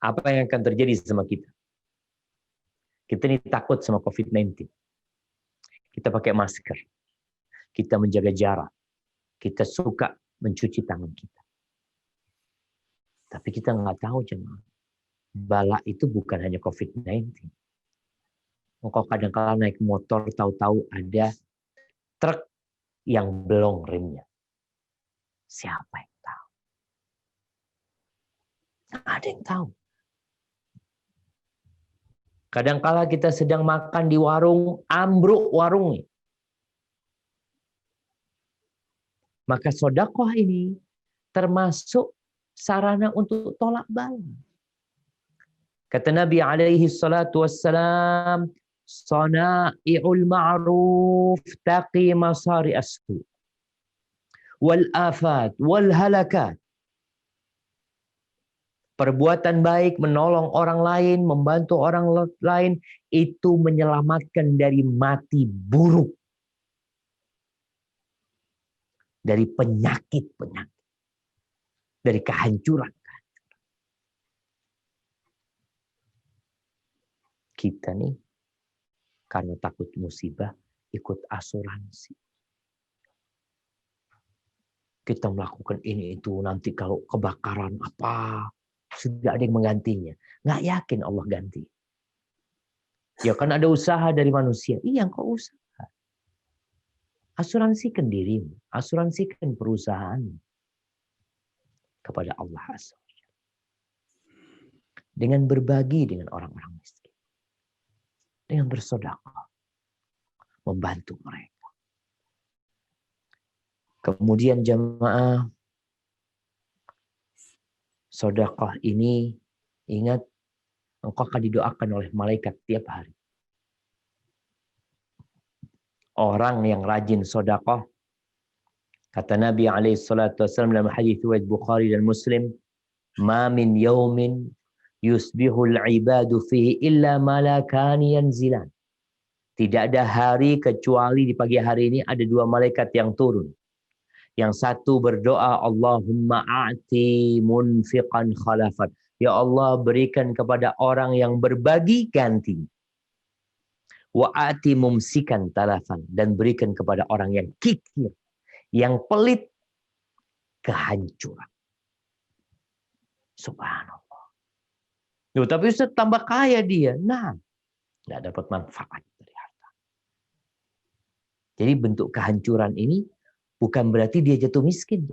apa yang akan terjadi sama kita. Kita ini takut sama COVID-19. Kita pakai masker. Kita menjaga jarak. Kita suka mencuci tangan kita. Tapi kita nggak tahu, jemaah. Bala itu bukan hanya COVID-19. Engkau kadang-kala naik motor, tahu-tahu ada truk yang belum remnya. Siapa yang tahu? Nggak ada yang tahu. Kadang-kala kita sedang makan di warung, ambruk warungnya. Maka sodakoh ini termasuk sarana untuk tolak bala. Kata Nabi alaihi salatu wassalam, "Sana'i'ul ma'ruf taqi masari as-su' wal afat wal halakat." Perbuatan baik, menolong orang lain, membantu orang lain, itu menyelamatkan dari mati buruk. Dari penyakit-penyakit. Dari kehancuran. Kita nih, karena takut musibah, ikut asuransi. Kita melakukan ini itu, nanti kalau kebakaran apa, sudah ada yang menggantinya. Nggak yakin Allah ganti. Ya kan ada usaha dari manusia. Iya, kok usaha. Asuransikan dirimu. Asuransikan perusahaan kepada Allah Azza. Dengan berbagi dengan orang-orang miskin. Dengan bersedekah. Membantu mereka. Kemudian jamaah, sedekah ini, ingat, engkau akan didoakan oleh malaikat tiap hari. Orang yang rajin sedekah, kata Nabi SAW dalam hadis riwayat Bukhari dan Muslim, "Ma min yaumin yusbihul ibadu fihi illa malakani yanzilan." Tidak ada hari kecuali di pagi hari ini ada dua malaikat yang turun. Yang satu berdoa, Allahumma a'ti munfiqan khalafan. Ya Allah, berikan kepada orang yang berbagi ganti. Wa a'ti mumsikan talafan. Dan berikan kepada orang yang kikir, yang pelit, kehancuran. Subhanallah. Loh, tapi Ustaz tambah kaya dia. Nah, nggak dapat manfaat dari harta. Jadi bentuk kehancuran ini bukan berarti dia jatuh miskin.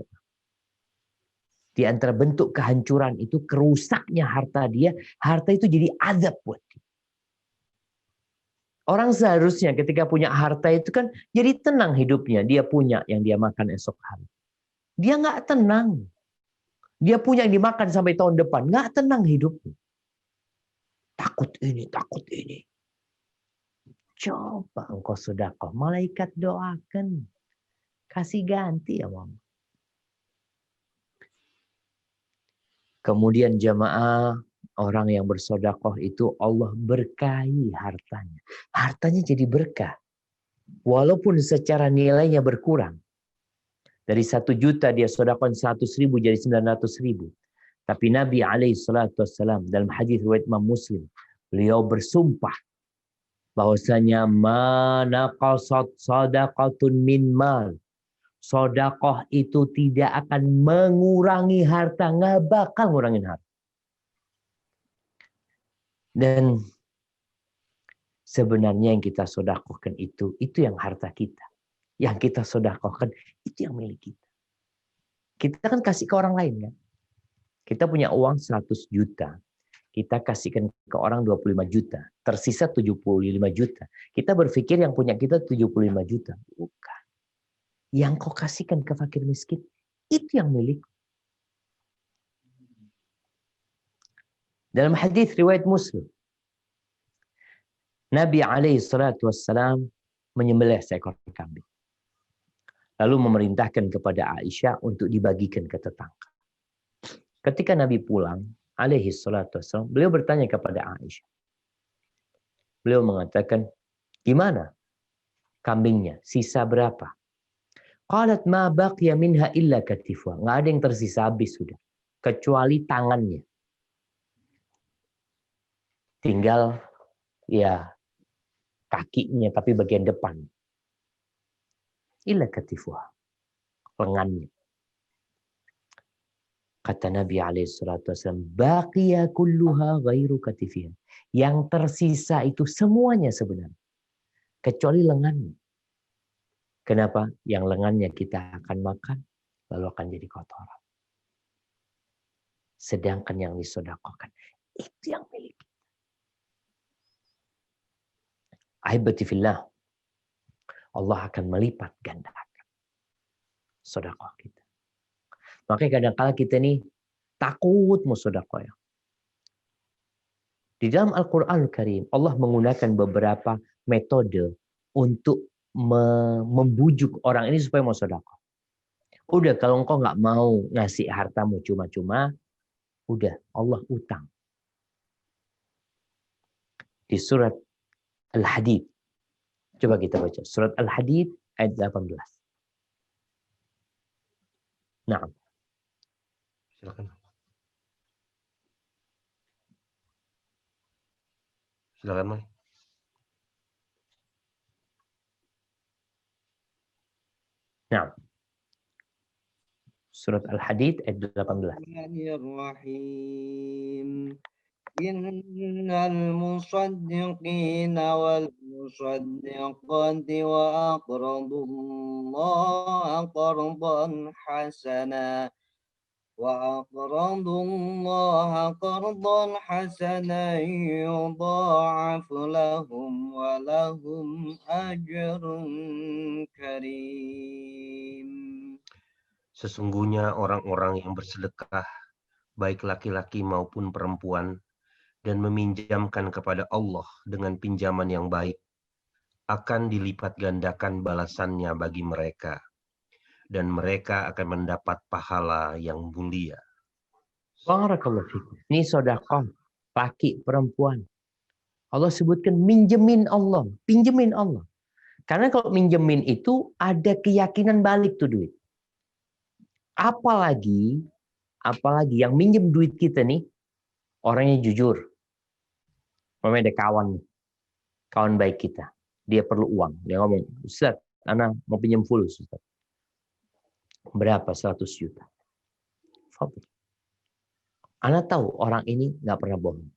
Di antara bentuk kehancuran itu, kerusaknya harta dia, harta itu jadi azab buat dia. Orang seharusnya ketika punya harta itu kan jadi tenang hidupnya. Dia punya yang dia makan esok hari. Dia nggak tenang. Dia punya yang dimakan sampai tahun depan. Nggak tenang hidupnya. Takut ini, takut ini. Coba engkau sedekah. Malaikat doakan. Kasih ganti ya mama. Kemudian jamaah, orang yang bersedekah itu Allah berkahi hartanya. Hartanya jadi berkah. Walaupun secara nilainya berkurang. Dari 1 juta dia sedekah 100.000 jadi 900.000. Tapi Nabi SAW dalam hadis riwayat Imam Muslim, beliau bersumpah bahwasanya mana qasad sadaqatun min mal. Sedekah itu tidak akan mengurangi harta, nggak bakal ngurangin harta. Dan sebenarnya yang kita sedekahkan itu yang harta kita. Yang kita sedekahkan itu yang milik kita. Kita kan kasih ke orang lain kan. Kita punya uang 100 juta. Kita kasihkan ke orang 25 juta. Tersisa 75 juta. Kita berpikir yang punya kita 75 juta. Bukan. Yang kau kasihkan ke fakir miskin, itu yang milik. Dalam hadis riwayat Muslim, Nabi SAW menyembelih seekor kambing. Lalu memerintahkan kepada Aisyah untuk dibagikan ke tetangga. Ketika Nabi pulang, SAW, beliau bertanya kepada Aisyah. Beliau mengatakan, gimana kambingnya? Sisa berapa? Qalat ma baqiya minha illa katifuha. Nggak ada yang tersisa habis sudah. Kecuali tangannya. Tinggal ya kakinya tapi bagian depan. Illa katifuha. Lengannya. Kata Nabi SAW, baqiya kulluha ghairu katifiha. Yang tersisa itu semuanya sebenarnya. Kecuali lengannya. Kenapa? Yang lengannya kita akan makan, lalu akan jadi kotoran. Sedangkan yang disedekahkan, itu yang milik kita. Ahibati fillah, Allah akan melipat gandakan. sedekah kita. Makanya kadang-kala kita nih takut mau sedekah ya. Di dalam Al-Quranul Karim, Allah menggunakan beberapa metode untuk membujuk orang ini supaya mau sedekah. Udah, kalau engkau nggak mau ngasih hartamu cuma-cuma, udah, Allah utang. Di surat Al-Hadid. Coba kita baca. Surat Al-Hadid ayat 18. Nah. Silakan. Silakan, Mai. Nah. Surat Al-Hadid ayat 18. Bismillahirrahmanirrahim. Innal musaddiqina wal musaddiqati wa aqradullaha qardan hasana yudha'af lahum wa lahum ajrun karim. Sesungguhnya orang-orang yang bersedekah, baik laki-laki maupun perempuan, dan meminjamkan kepada Allah dengan pinjaman yang baik, akan dilipat gandakan balasannya bagi mereka, dan mereka akan mendapat pahala yang mulia. Barakallahu fikum. Ini sedekah laki perempuan. Allah sebutkan minjemin Allah, pinjemin Allah. Karena kalau minjemin itu ada keyakinan balik tuh duit. Apalagi yang minjem duit kita nih orangnya jujur. Memang ada kawan baik kita. Dia perlu uang. Dia ngomong, Ustaz, Ana mau pinjam full, Ustaz. Berapa? 100 juta. Fadil. Ana tahu orang ini nggak pernah bohong.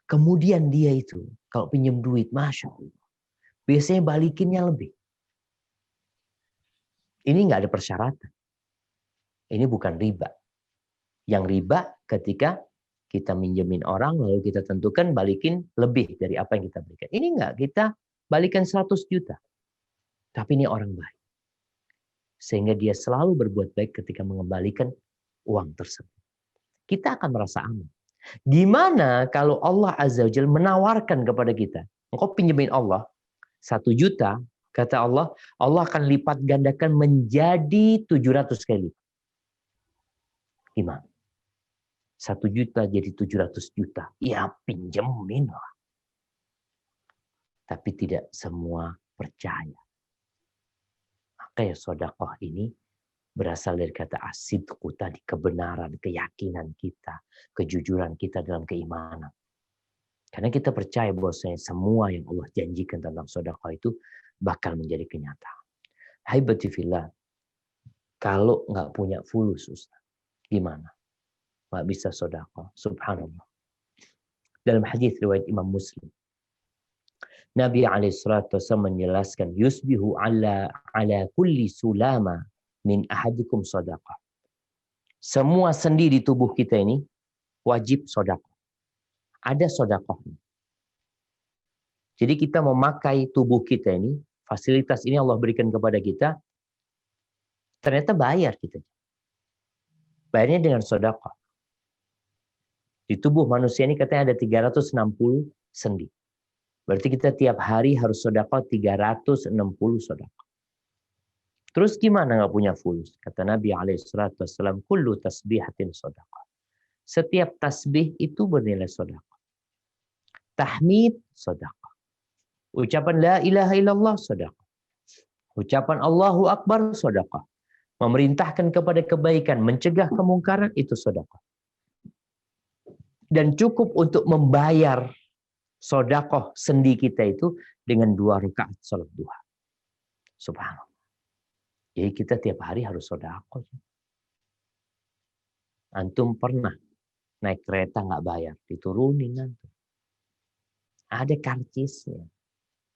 Kemudian dia itu kalau pinjam duit, Masya Allah, biasanya balikinnya lebih. Ini nggak ada persyaratan. Ini bukan riba. Yang riba ketika kita minjemin orang, lalu kita tentukan balikin lebih dari apa yang kita berikan. Ini enggak, kita balikan 100 juta. Tapi ini orang baik. Sehingga dia selalu berbuat baik ketika mengembalikan uang tersebut. Kita akan merasa aman. Gimana kalau Allah Azza wa Jalla menawarkan kepada kita, engkau pinjemin Allah 1 juta, kata Allah, Allah akan lipat gandakan menjadi 700 kali. Gimana? 1 juta jadi 700 juta. Ya pinjemin lah. Tapi tidak semua percaya. Maka ya sedekah ini berasal dari kata asidqu tadi, kebenaran, keyakinan kita, kejujuran kita dalam keimanan. Karena kita percaya bahwasanya semua yang Allah janjikan tentang sedekah itu bakal menjadi kenyataan. Haibati fillah, kalau nggak punya fulus, Ustaz, gimana? Nggak bisa sedekah, subhanallah. Dalam hadis riwayat Imam Muslim, Nabi alaihissalatu wasallam menjelaskan, yusbihu ala kulli sulama min ahadikum sedekah. Semua sendi di tubuh kita ini wajib sedekah. Ada sedekahnya. Jadi kita memakai tubuh kita ini, fasilitas ini Allah berikan kepada kita, ternyata bayar kita. Bayarnya dengan sedekah. Di tubuh manusia ini katanya ada 360 sendi. Berarti kita tiap hari harus sedekah 360 sedekah. Terus gimana nggak punya fulus? Kata Nabi alaihissalam, kullu tasbihatin sedekah. Setiap tasbih itu bernilai sedekah. Tahmid sedekah. Ucapan la ilaha illallah sedekah. Ucapan Allahu Akbar sedekah. Memerintahkan kepada kebaikan, mencegah kemungkaran itu sedekah. Dan cukup untuk membayar sedekah sendi kita itu dengan 2 rakaat salat duha. Subhanallah. Jadi kita tiap hari harus sedekah. Antum pernah naik kereta nggak bayar, diturunin antum. Ada karcisnya.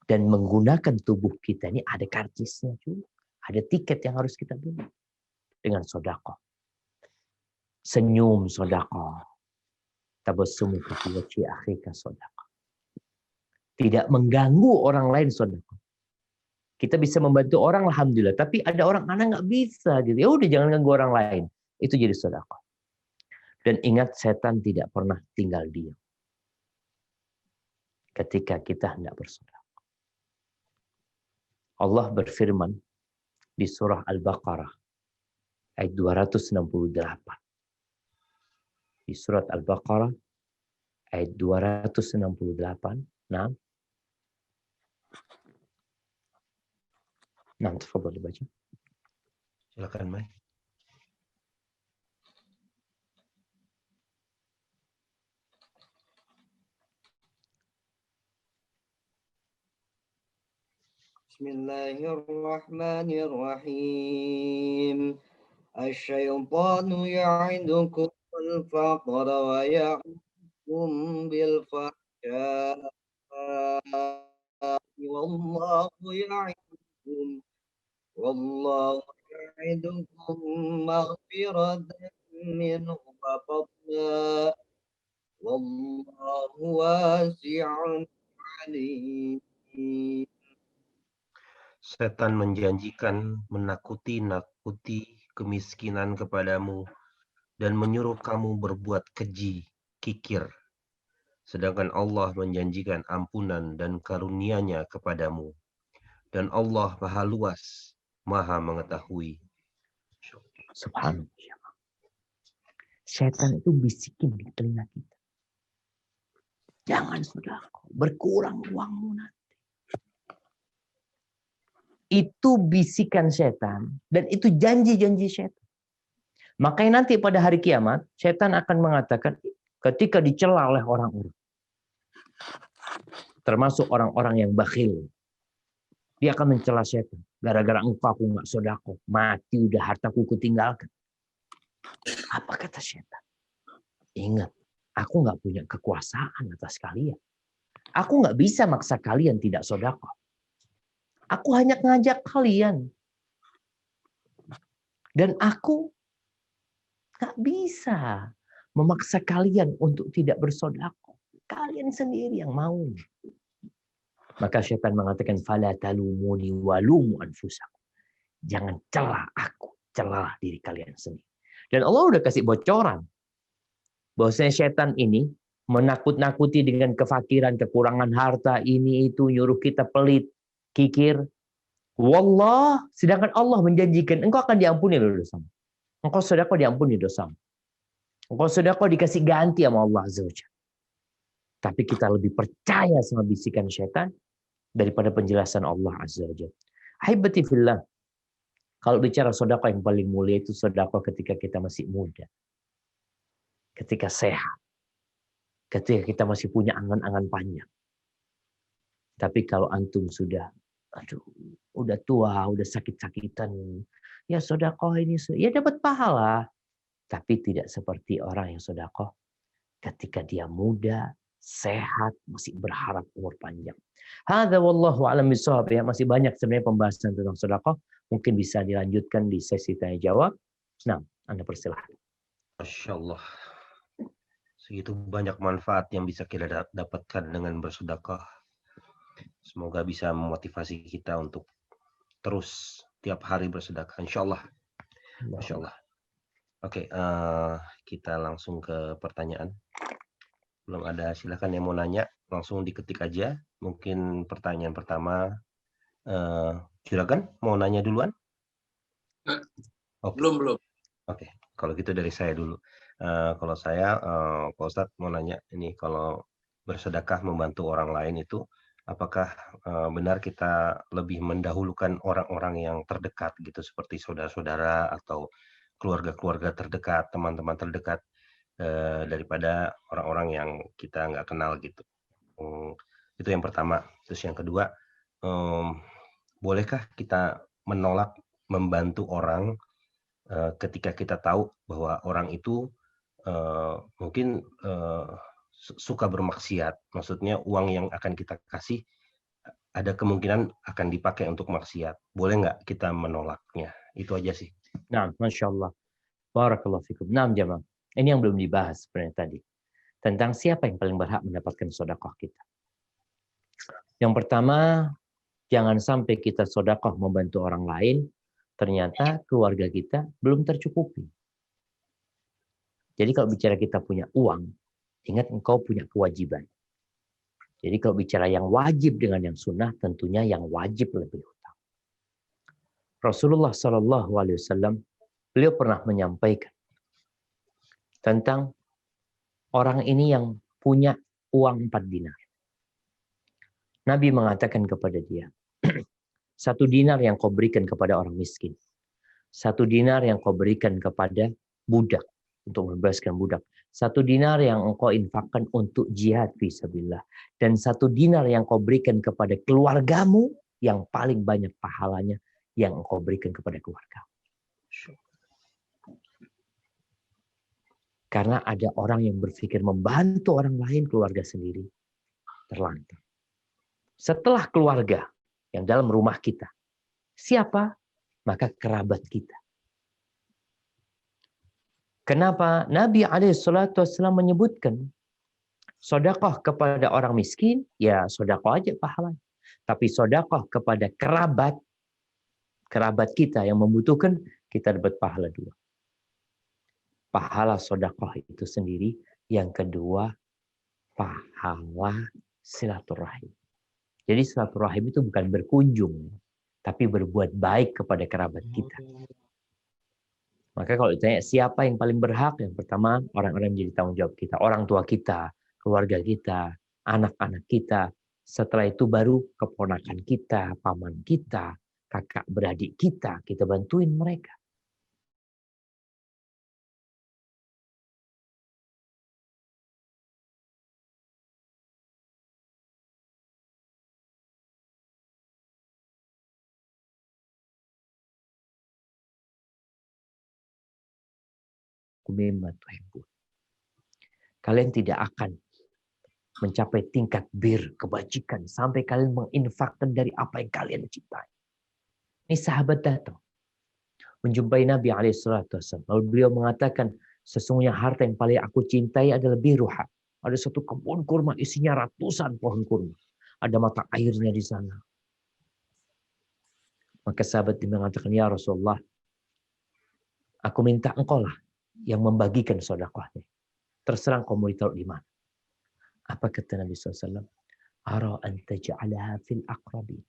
Dan menggunakan tubuh kita ini ada karcisnya juga. Ada tiket yang harus kita beli dengan sedekah. Senyum sedekah. Tabassumuka fi wajhi akhika sedekah. Tidak mengganggu orang lain sedekah. Kita bisa membantu orang, alhamdulillah. Tapi ada orang anak nggak bisa gitu. Ya udah jangan ganggu orang lain. Itu jadi sedekah. Dan ingat, setan tidak pernah tinggal diam ketika kita hendak bersedekah. Allah berfirman di surah Al-Baqarah ayat 268. Di surat Al-Baqarah ayat 268. Nah, tafadhal dibaca. Silakan, Mai. Bismillahirrahmanirrahim. Asyaitanu ya'idukum al-faqra wa ya'murukum bil fahsya'i wallahu ya'idukum maghfiratan minhu wa fadla wallahu wasi'un alim. Setan menjanjikan menakuti kemiskinan kepadamu dan menyuruh kamu berbuat keji, kikir. Sedangkan Allah menjanjikan ampunan dan karunia-Nya kepadamu. Dan Allah Maha Luas, Maha Mengetahui. Subhanallah. Setan itu bisikin di telinga kita. Jangan sedekah, berkurang uangmu nanti. Itu bisikan setan dan itu janji-janji setan. Makanya nanti pada hari kiamat setan akan mengatakan ketika dicela oleh orang-orang, termasuk orang-orang yang bakhil, dia akan mencela setan. Gara-gara engkau aku nggak sedekah, mati udah hartaku kutinggalkan. Apa kata setan? Ingat, aku nggak punya kekuasaan atas kalian. Aku nggak bisa maksa kalian tidak sedekah. Aku hanya ngajak kalian. Dan aku nggak bisa memaksa kalian untuk tidak bersedekah. Kalian sendiri yang mau. Maka setan mengatakan, "Fala talumuni walumu anfusakum." Jangan celah aku, celah diri kalian sendiri. Dan Allah udah kasih bocoran. Bahwasanya setan ini menakut-nakuti dengan kefakiran, kekurangan harta, ini itu, nyuruh kita pelit, kikir. Wallah, sedangkan Allah menjanjikan engkau akan diampuni dosamu. Engkau sedekah diampuni dosamu. Engkau sedekah dikasih ganti sama Allah Azza wa Jalla. Tapi kita lebih percaya sama bisikan setan daripada penjelasan Allah Azza wa Jalla. Ahibati fillah. Kalau bicara sedekah yang paling mulia itu sedekah ketika kita masih muda. Ketika sehat. Ketika kita masih punya angan-angan panjang. Tapi kalau antum sudah udah tua, udah sakit-sakitan, ya sedekah ini ya dapat pahala. Tapi tidak seperti orang yang sedekah ketika dia muda, sehat, masih berharap umur panjang. Hadza wallahu a'lam bishawab. Ya, masih banyak sebenarnya pembahasan tentang sedekah. Mungkin bisa dilanjutkan di sesi tanya jawab. Nah, Anda persilahkan. Masya Allah. Segitu banyak manfaat yang bisa kita dapatkan dengan bersedekah. Semoga bisa memotivasi kita untuk terus tiap hari bersedekah. Insya Allah. Masya Allah. Oke, kita langsung ke pertanyaan. Belum ada, silakan yang mau nanya langsung diketik aja. Mungkin pertanyaan pertama, silakan mau nanya duluan. Okay. Belum. Oke, kalau gitu dari saya dulu. Kalau saya, Pak Ustadz mau nanya ini, kalau bersedekah membantu orang lain itu, apakah benar kita lebih mendahulukan orang-orang yang terdekat gitu, seperti saudara-saudara atau keluarga-keluarga terdekat, teman-teman terdekat, daripada orang-orang yang kita nggak kenal gitu. Itu yang pertama. Terus yang kedua, bolehkah kita menolak membantu orang ketika kita tahu bahwa orang itu mungkin suka bermaksiat? Maksudnya uang yang akan kita kasih ada kemungkinan akan dipakai untuk maksiat. Boleh nggak kita menolaknya? Itu aja sih. Nah, Masya Allah. Barakallahu fikum. Nah, jamaah. Ini yang belum dibahas sebenarnya tadi. Tentang siapa yang paling berhak mendapatkan sedekah kita. Yang pertama, Jangan sampai kita sedekah membantu orang lain, ternyata keluarga kita belum tercukupi. Jadi kalau bicara kita punya uang, ingat engkau punya kewajiban. Jadi kalau bicara yang wajib dengan yang sunnah, tentunya yang wajib lebih utama. Rasulullah SAW, beliau pernah menyampaikan tentang orang ini yang punya uang 4 dinar. Nabi mengatakan kepada dia, 1 dinar yang kau berikan kepada orang miskin. 1 dinar yang kau berikan kepada budak, untuk membebaskan budak. 1 dinar yang engkau infakkan untuk jihad fisabilillah. Dan 1 dinar yang kau berikan kepada keluargamu, yang paling banyak pahalanya, yang engkau berikan kepada keluarga. Karena ada orang yang berpikir membantu orang lain, keluarga sendiri terlantar. Setelah keluarga yang dalam rumah kita, siapa? Maka kerabat kita. Kenapa Nabi SAW menyebutkan sedekah kepada orang miskin, ya sedekah aja pahalanya. Tapi sedekah kepada kerabat kita yang membutuhkan, kita dapat pahala 2. Pahala sedekah itu sendiri, yang kedua pahala silaturahim. Jadi silaturahim itu bukan berkunjung, tapi berbuat baik kepada kerabat kita. Maka kalau ditanya siapa yang paling berhak, yang pertama orang-orang yang menjadi tanggung jawab kita, orang tua kita, keluarga kita, anak-anak kita. Setelah itu baru keponakan kita, paman kita, kakak beradik kita bantuin mereka. Kalian tidak akan mencapai tingkat bir, kebajikan, sampai kalian menginfakkan dari apa yang kalian cintai. Ini sahabat datang menjumpai Nabi SAW. Lalu beliau mengatakan, sesungguhnya harta yang paling aku cintai adalah biruha. Ada satu kebun kurma, isinya ratusan pohon kurma. Ada mata airnya di sana. Maka sahabat ini mengatakan, ya Rasulullah, aku minta engkau lah yang membagikan sedekahnya. Terserah engkau mau ditaruh di mana. Apa kata Nabi SAW? Ara anta ja'alaha fil aqrabin.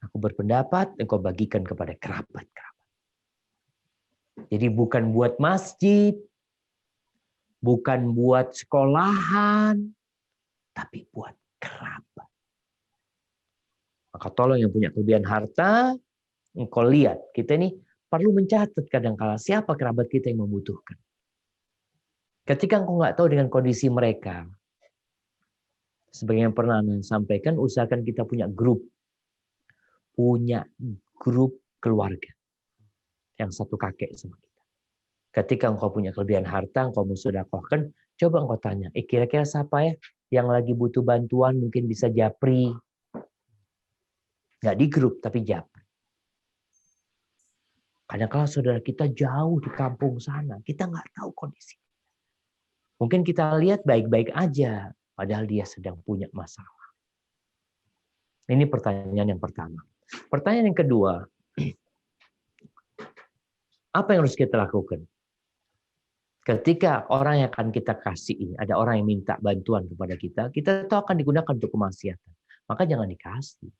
Aku berpendapat engkau bagikan kepada kerabat-kerabat. Jadi bukan buat masjid, bukan buat sekolahan, tapi buat kerabat. Maka tolong yang punya kelebihan harta, engkau lihat, kita ini perlu mencatat kadang-kala siapa kerabat kita yang membutuhkan. Ketika engkau nggak tahu dengan kondisi mereka, sebagai yang pernah saya sampaikan, usahakan kita punya grup keluarga yang satu kakek sama kita. Ketika engkau punya kelebihan harta, engkau mau sedekahkan, coba engkau tanya, kira-kira siapa ya yang lagi butuh bantuan, mungkin bisa japri. Nggak di grup, tapi japri. Kadang-kadang saudara kita jauh di kampung sana, kita nggak tahu kondisi. Mungkin kita lihat baik-baik aja, padahal dia sedang punya masalah. Ini pertanyaan yang pertama. Pertanyaan yang kedua, apa yang harus kita lakukan? Ketika orang yang akan kita kasih ini, ada orang yang minta bantuan kepada kita tahu akan digunakan untuk kemaksiatan. Maka jangan dikasih.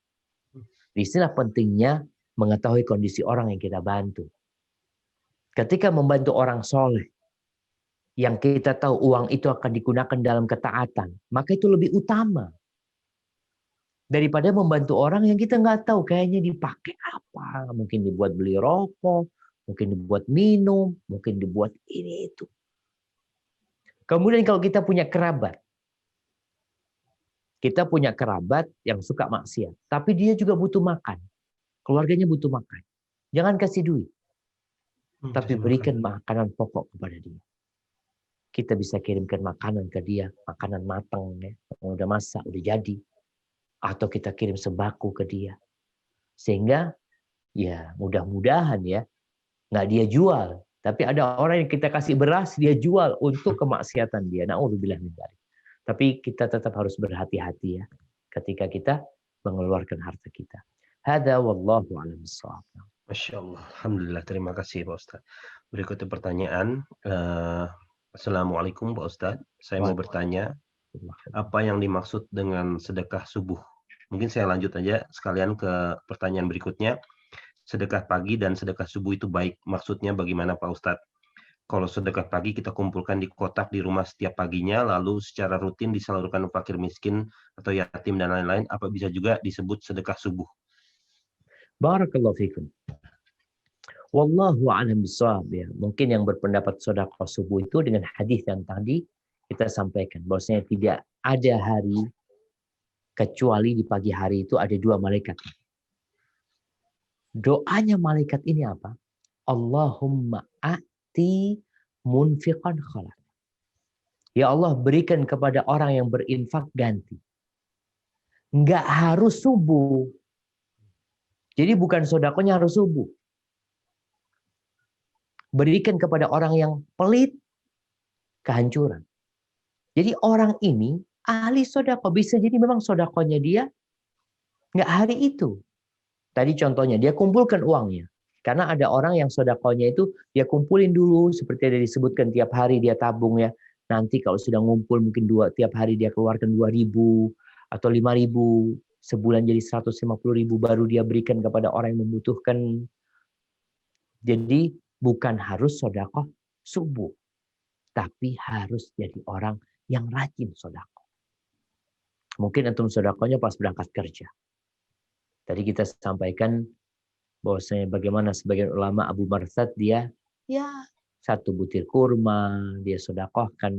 Di sini pentingnya mengetahui kondisi orang yang kita bantu. Ketika membantu orang soleh, yang kita tahu uang itu akan digunakan dalam ketaatan, maka itu lebih utama. Daripada membantu orang yang kita nggak tahu kayaknya dipakai apa. Mungkin dibuat beli rokok, mungkin dibuat minum, mungkin dibuat ini itu. Kemudian kalau kita punya kerabat yang suka maksiat, tapi dia juga butuh makan. Keluarganya butuh makan. Jangan kasih duit. Tapi berikan makanan pokok kepada dia. Kita bisa kirimkan makanan ke dia, makanan matang ya, udah masak, udah jadi. Atau kita kirim sembako ke dia. Sehingga ya mudah-mudahan ya nggak dia jual, tapi ada orang yang kita kasih beras dia jual untuk kemaksiatan dia. Na'udzubillah min dzalik. Tapi kita tetap harus berhati-hati ya ketika kita mengeluarkan harta kita. Hada wallahu a'lam bishawab. Masya Allah. Alhamdulillah. Terima kasih Pak Ustadz. Berikutnya pertanyaan. Assalamualaikum Pak Ustadz. Saya mau bertanya, apa yang dimaksud dengan sedekah subuh? Mungkin saya lanjut aja sekalian ke pertanyaan berikutnya. Sedekah pagi dan sedekah subuh itu baik. Maksudnya bagaimana Pak Ustadz? Kalau sedekah pagi kita kumpulkan di kotak di rumah setiap paginya, lalu secara rutin disalurkan fakir miskin atau yatim dan lain-lain, apa bisa juga disebut sedekah subuh? Barakallahu fikum. Wallahu a'lam bishawab ya. Mungkin yang berpendapat sedekah subuh itu dengan hadis yang tadi kita sampaikan, bahwasanya tidak ada hari kecuali di pagi hari itu ada dua malaikat. Doanya malaikat ini apa? Allahumma a'ti munfiqan khalaq. Ya Allah, berikan kepada orang yang berinfak ganti. Enggak harus subuh. Jadi bukan sedekahnya harus subuh. Berikan kepada orang yang pelit, kehancuran. Jadi orang ini ahli sedekah. Bisa jadi memang sedekahnya dia enggak hari itu. Tadi contohnya, dia kumpulkan uangnya. Karena ada orang yang sedekahnya itu dia kumpulin dulu, seperti yang disebutkan tiap hari dia tabung ya. Nanti kalau sudah ngumpul mungkin tiap hari dia keluarkan 2.000 atau 5.000, sebulan jadi 150.000 baru dia berikan kepada orang yang membutuhkan. Jadi bukan harus sedekah subuh, tapi harus jadi orang yang rajin sedekah. Mungkin antum sedekahnya pas berangkat kerja. Tadi kita sampaikan bahwasanya bagaimana sebagian ulama Abu Marsad dia ya 1 butir kurma dia sedekahkan,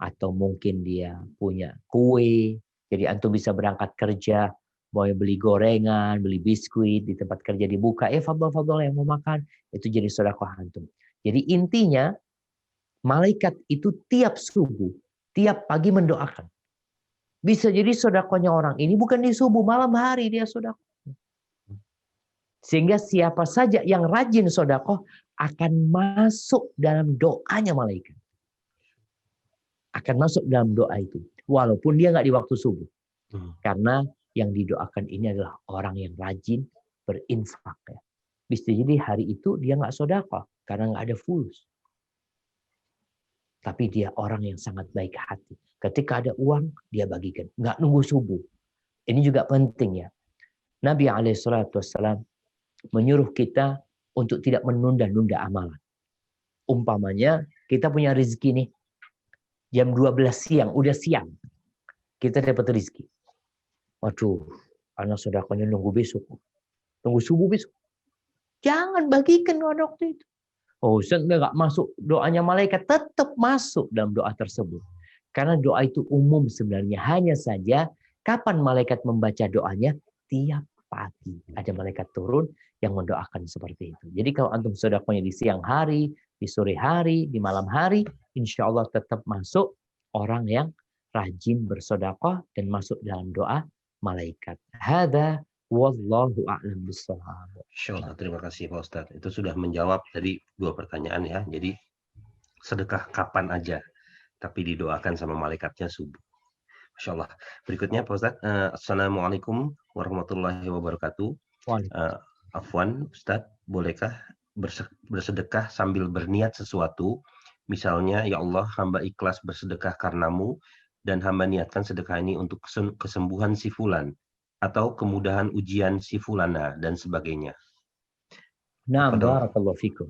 atau mungkin dia punya kue. Jadi antum bisa berangkat kerja, mau beli gorengan, beli biskuit di tempat kerja dibuka, fadhol yang mau makan, itu jadi sedekah antum. Jadi intinya malaikat itu tiap subuh, tiap pagi mendoakan. Bisa jadi sedekahnya orang ini bukan di subuh, malam hari dia sedekah. Sehingga siapa saja yang rajin sedekah akan masuk dalam doanya malaikat. Akan masuk dalam doa itu. Walaupun dia nggak di waktu subuh. Karena yang didoakan ini adalah orang yang rajin berinfak. Ya. Bisa jadi hari itu dia nggak sedekah karena nggak ada fulus. Tapi dia orang yang sangat baik hati. Ketika ada uang, dia bagikan. Nggak nunggu subuh. Ini juga penting ya. Nabi SAW menyuruh kita untuk tidak menunda-nunda amalan. Umpamanya kita punya rezeki nih. Jam 12 siang, udah siang. Kita dapat rezeki. Waduh, anak sedekahnya nunggu besok. Tunggu subuh besok. Jangan bagikan waktu itu. Oh, nggak masuk doanya malaikat, tetap masuk dalam doa tersebut. Karena doa itu umum sebenarnya. Hanya saja kapan malaikat membaca doanya? Tiap pagi. Ada malaikat turun yang mendoakan seperti itu. Jadi kalau antum sedekahnya di siang hari, di sore hari, di malam hari, insya Allah tetap masuk orang yang rajin bersedekah dan masuk dalam doa malaikat. Hada wallahu a'lam bishawab. Insyaallah, terima kasih Pak Ustadz. Itu sudah menjawab tadi 2 pertanyaan ya. Jadi sedekah kapan aja, tapi didoakan sama malaikatnya subuh. Masya Allah. Berikutnya Pak Ustadz, Assalamualaikum warahmatullahi wabarakatuh. Afwan, Ustadz, bolehkah bersedekah sambil berniat sesuatu? Misalnya, ya Allah, hamba ikhlas bersedekah karenamu, dan hamba niatkan sedekah ini untuk kesembuhan si fulan, atau kemudahan ujian si fulana, dan sebagainya. Naam, barakallahu fikum.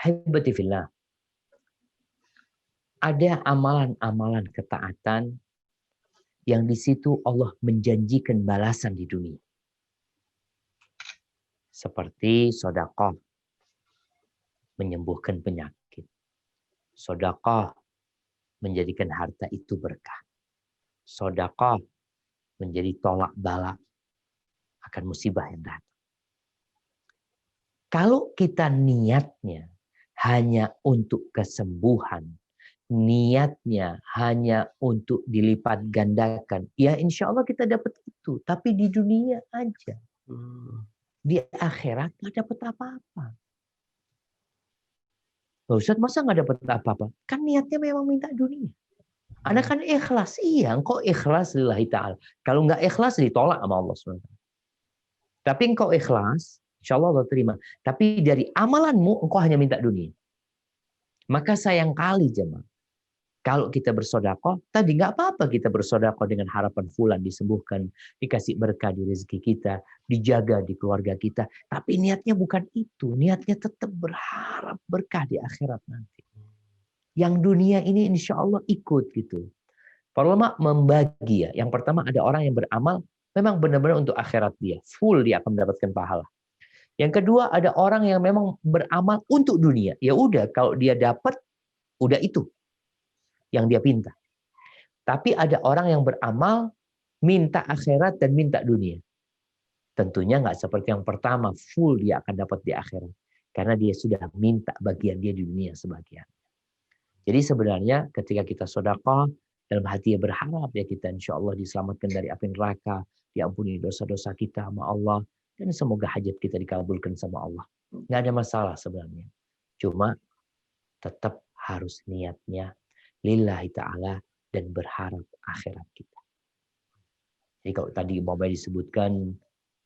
Haibati fillah. Ada amalan-amalan ketaatan yang di situ Allah menjanjikan balasan di dunia. Seperti sedekah menyembuhkan penyakit. Sedekah menjadikan harta itu berkah. Sedekah menjadi tolak bala akan musibah yang datang. Kalau kita niatnya hanya untuk kesembuhan, niatnya hanya untuk dilipat gandakan, ya insya Allah kita dapat itu. Tapi di dunia aja. Di akhirat nggak dapat apa-apa. Ustaz, masa nggak dapat apa-apa? Kan niatnya memang minta dunia. Anda kan ikhlas. Iya, engkau ikhlas lillahi ta'ala. Kalau nggak ikhlas, ditolak sama Allah SWT. Tapi engkau ikhlas, insya Allah Allah terima. Tapi dari amalanmu, engkau hanya minta dunia. Maka sayang kali jemaah. Kalau kita bersodakoh, tadi nggak apa-apa kita bersodakoh dengan harapan fulan disembuhkan, dikasih berkah di rezeki kita, dijaga di keluarga kita. Tapi niatnya bukan itu. Niatnya tetap berharap berkah di akhirat nanti. Yang dunia ini insya Allah ikut gitu. Para ulama membagi ya. Yang pertama ada orang yang beramal memang benar-benar untuk akhirat dia. Full dia akan mendapatkan pahala. Yang kedua ada orang yang memang beramal untuk dunia. Ya udah kalau dia dapat, udah itu yang dia pinta. Tapi ada orang yang beramal minta akhirat dan minta dunia. Tentunya nggak seperti yang pertama, full dia akan dapat di akhirat. Karena dia sudah minta bagian dia di dunia sebagian. Jadi sebenarnya ketika kita sedekah, dalam hati berharap ya kita insya Allah diselamatkan dari api neraka, diampuni dosa-dosa kita sama Allah, dan semoga hajat kita dikabulkan sama Allah. Nggak ada masalah sebenarnya. Cuma tetap harus niatnya lillahi ta'ala dan berharap akhirat kita. Jadi kalau tadi umpamanya disebutkan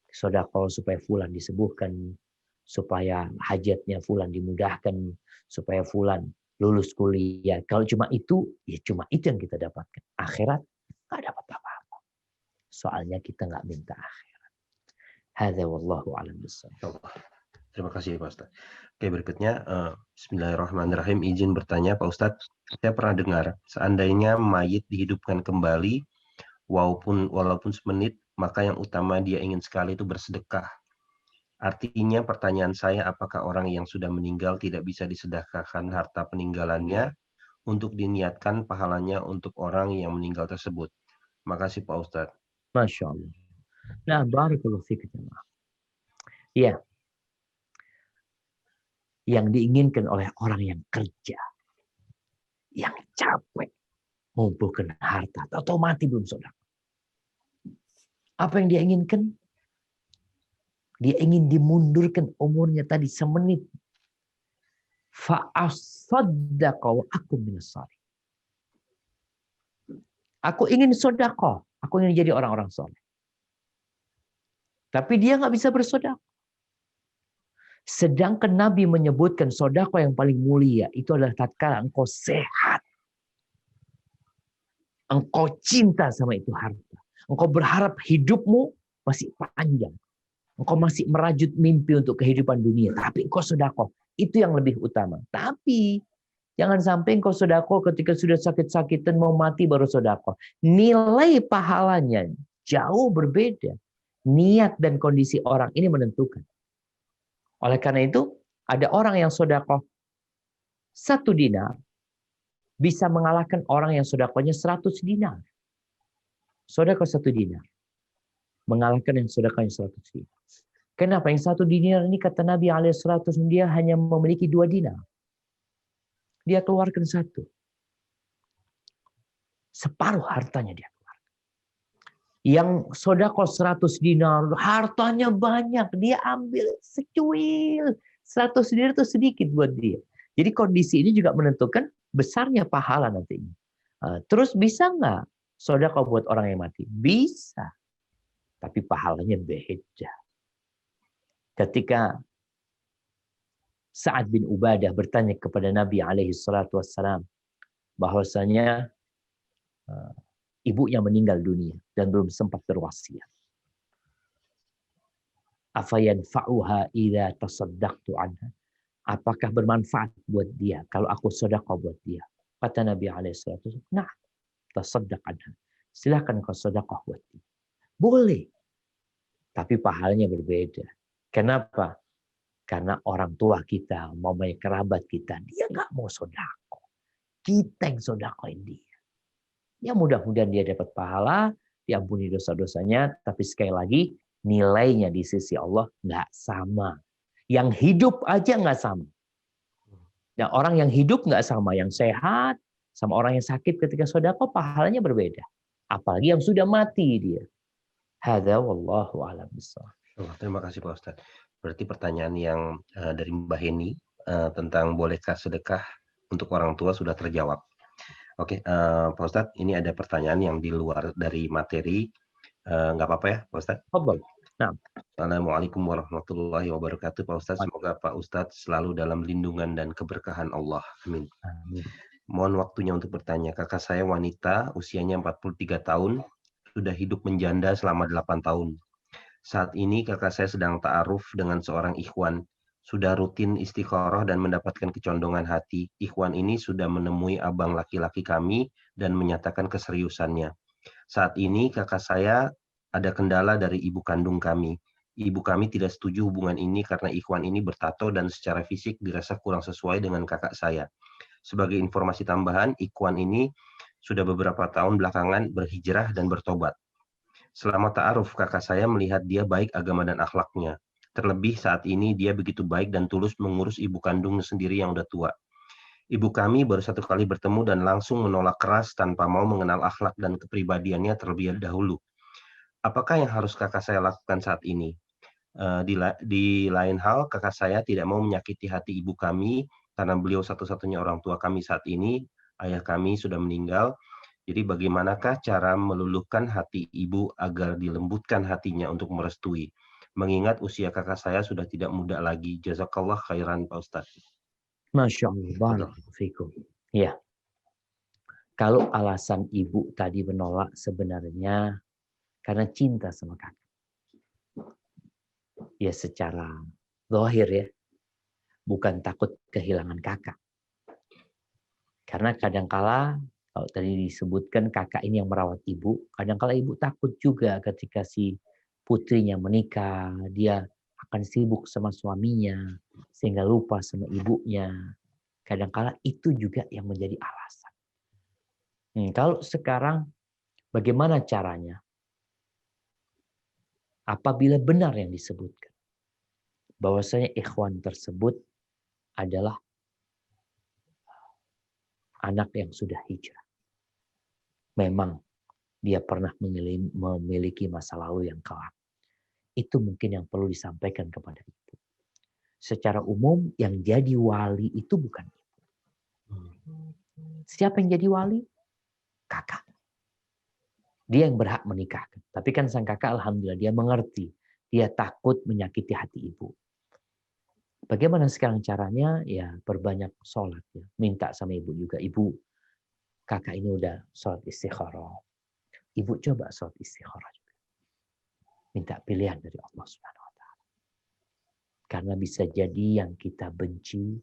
sedekah supaya fulan disembuhkan, supaya hajatnya fulan dimudahkan, supaya fulan lulus kuliah. Kalau cuma itu, ya cuma itu yang kita dapatkan. Akhirat nggak dapat apa-apa. Soalnya kita nggak minta akhirat. Hadza wallahu a'lam bishawab. Terima kasih Pak Ustadz. Oke, berikutnya Bismillahirrahmanirrahim. Izin bertanya Pak Ustadz, saya pernah dengar seandainya mayit dihidupkan kembali walaupun semenit, maka yang utama dia ingin sekali itu bersedekah. Artinya pertanyaan saya, apakah orang yang sudah meninggal tidak bisa disedekahkan harta peninggalannya untuk diniatkan pahalanya untuk orang yang meninggal tersebut? Makasih Pak Ustadz. Masya Allah. Nah, barakallahu fiik jemaah. Ya. Yang diinginkan oleh orang yang kerja, yang capek, mengumpulkan harta, atau mati belum sedekah. Apa yang dia inginkan? Dia ingin dimundurkan umurnya tadi semenit. Fa'asaddaqa wa akum minas shalihin. Aku ingin sedekah, aku ingin jadi orang-orang soleh. Tapi dia nggak bisa bersedekah. Sedangkan Nabi menyebutkan sedekah yang paling mulia itu adalah tatkala engkau sehat. Engkau cinta sama itu harta. Engkau berharap hidupmu masih panjang. Engkau masih merajut mimpi untuk kehidupan dunia. Tapi engkau sedekah. Itu yang lebih utama. Tapi jangan sampai engkau sedekah ketika sudah sakit-sakitan mau mati baru sedekah. Nilai pahalanya jauh berbeda. Niat dan kondisi orang ini menentukan. Oleh karena itu, ada orang yang sedekah 1 dinar bisa mengalahkan orang yang sedekahnya 100 dinar. Sedekah 1 dinar mengalahkan yang sedekahnya 100 dinar. Kenapa? Yang 1 dinar ini kata Nabi alaihissalam dia hanya memiliki 2 dinar. Dia keluarkan 1. Separuh hartanya dia keluarkan. Yang sedekah 100 dinar, hartanya banyak, dia ambil secuil. 100 dinar itu sedikit buat dia. Jadi kondisi ini juga menentukan besarnya pahala nantinya. Terus bisa nggak sedekah buat orang yang mati? Bisa. Tapi pahalanya beda. Ketika Sa'ad bin Ubadah bertanya kepada Nabi alaihi salatu wassalam bahwasanya ibunya meninggal dunia dan belum sempat berwasiat. Afayanfa'uha idza tasaddaqtu anha? Apakah bermanfaat buat dia kalau aku sedekah buat dia? Kata Nabi alaihi salatu wasallam, "Nah, tasaddaq anha." Silakan kau sedekah buat dia. Boleh. Tapi pahalanya berbeda. Kenapa? Karena orang tua kita, mamanya kerabat kita, dia nggak mau sedekah. Kita yang sedekahin dia. Ya mudah-mudahan dia dapat pahala, diampuni dosa-dosanya, tapi sekali lagi nilainya di sisi Allah nggak sama. Yang hidup aja nggak sama. Nah, orang yang hidup nggak sama, yang sehat sama orang yang sakit ketika sedekah pahalanya berbeda. Apalagi yang sudah mati dia. Hadza wallahu a'lam bishawab. Terima kasih Pak Ustadz. Berarti pertanyaan yang dari Mbak Heni tentang bolehkah sedekah untuk orang tua sudah terjawab. Oke, Pak Ustadz, ini ada pertanyaan yang di luar dari materi. Nggak apa-apa ya, Pak Ustadz? Tafadhal. Nah, Assalamualaikum warahmatullahi wabarakatuh, Pak Ustadz. Semoga Pak Ustadz selalu dalam lindungan dan keberkahan Allah. Amin. amin. Mohon waktunya untuk bertanya. Kakak saya wanita, usianya 43 tahun, sudah hidup menjanda selama 8 tahun. Saat ini kakak saya sedang ta'aruf dengan seorang ikhwan. Sudah rutin istikharah dan mendapatkan kecondongan hati. Ikhwan ini sudah menemui abang laki-laki kami dan menyatakan keseriusannya. Saat ini kakak saya ada kendala dari ibu kandung kami. Ibu kami tidak setuju hubungan ini karena ikhwan ini bertato dan secara fisik dirasa kurang sesuai dengan kakak saya. Sebagai informasi tambahan, ikhwan ini sudah beberapa tahun belakangan berhijrah dan bertobat. Selama ta'aruf, kakak saya melihat dia baik agama dan akhlaknya. Terlebih saat ini dia begitu baik dan tulus mengurus ibu kandungnya sendiri yang udah tua. Ibu kami baru 1 kali bertemu dan langsung menolak keras tanpa mau mengenal akhlak dan kepribadiannya terlebih dahulu. Apakah yang harus kakak saya lakukan saat ini? Di lain hal, kakak saya tidak mau menyakiti hati ibu kami karena beliau satu-satunya orang tua kami saat ini. Ayah kami sudah meninggal. Jadi bagaimanakah cara meluluhkan hati ibu agar dilembutkan hatinya untuk merestui? Mengingat usia kakak saya sudah tidak muda lagi. Jazakallah khairan, Pak Ustadz. Masya Allah, barakallahu fikum. Ya, kalau alasan ibu tadi menolak sebenarnya karena cinta sama kakak. Ya secara zahir ya, bukan takut kehilangan kakak. Karena kadangkala kalau tadi disebutkan kakak ini yang merawat ibu, kadangkala ibu takut juga ketika si putrinya menikah, dia akan sibuk sama suaminya sehingga lupa sama ibunya. Kadangkala itu juga yang menjadi alasan. Kalau sekarang bagaimana caranya? Apabila benar yang disebutkan, bahwasanya ikhwan tersebut adalah anak yang sudah hijrah. Memang dia pernah memiliki masa lalu yang kelam. Itu mungkin yang perlu disampaikan kepada ibu. Secara umum yang jadi wali itu bukan ibu. Siapa yang jadi wali? Kakak. Dia yang berhak menikahkan. Tapi kan sang kakak alhamdulillah dia mengerti. Dia takut menyakiti hati ibu. Bagaimana sekarang caranya? Ya perbanyak sholat. Ya. Minta sama ibu juga. Ibu, kakak ini udah sholat istikharah. Ibu coba sholat istikharah juga. Minta pilihan dari Allah Subhanahu wa taala. Karena bisa jadi yang kita benci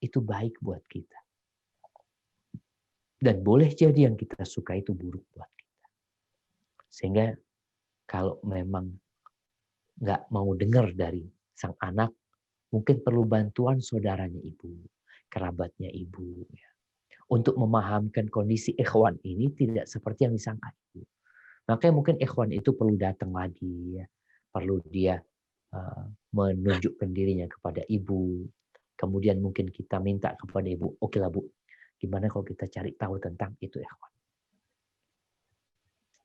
itu baik buat kita. Dan boleh jadi yang kita suka itu buruk buat kita. Sehingga kalau memang nggak mau dengar dari sang anak, mungkin perlu bantuan saudaranya ibu, kerabatnya ibu. Ya. Untuk memahamkan kondisi ikhwan ini tidak seperti yang disangka ibu. Makanya mungkin ikhwan itu perlu datang lagi. Ya. Perlu dia menunjukkan dirinya kepada ibu. Kemudian mungkin kita minta kepada ibu, oke lah bu, gimana kalau kita cari tahu tentang itu ikhwan.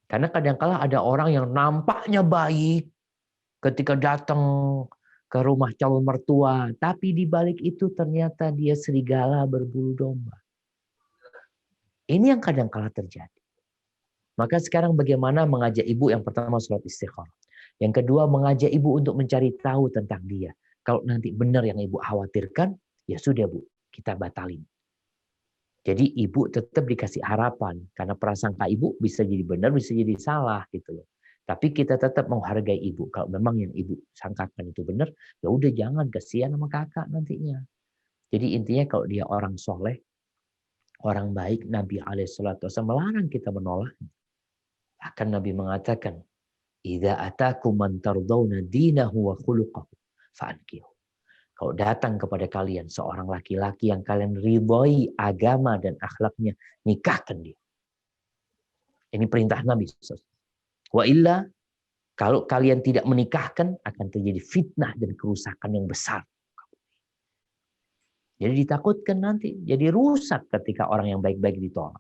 Karena kadang-kala ada orang yang nampaknya baik ketika datang ke rumah calon mertua, tapi di balik itu ternyata dia serigala berbulu domba. Ini yang kadang-kala terjadi. Maka sekarang bagaimana mengajak ibu yang pertama sholat istikharah. Yang kedua mengajak ibu untuk mencari tahu tentang dia. Kalau nanti benar yang ibu khawatirkan, ya sudah bu, kita batalin. Jadi ibu tetap dikasih harapan. Karena prasangka ibu bisa jadi benar, bisa jadi salah gitu loh. Tapi kita tetap menghargai ibu. Kalau memang yang ibu sangkakan itu benar, ya udah jangan, kasihan sama kakak nantinya. Jadi intinya kalau dia orang soleh, orang baik, Nabi alaihissalatu wasallam melarang kita menolak. Bahkan Nabi mengatakan, "Idza atakum man tardawna dinahu wa khuluquhu fa'ankihu." Kalau datang kepada kalian seorang laki-laki yang kalian ridhoi agama dan akhlaknya, nikahkan dia. Ini perintah Nabi. Wa illa, kalau kalian tidak menikahkan, akan terjadi fitnah dan kerusakan yang besar. Jadi ditakutkan nanti, jadi rusak ketika orang yang baik-baik ditolak.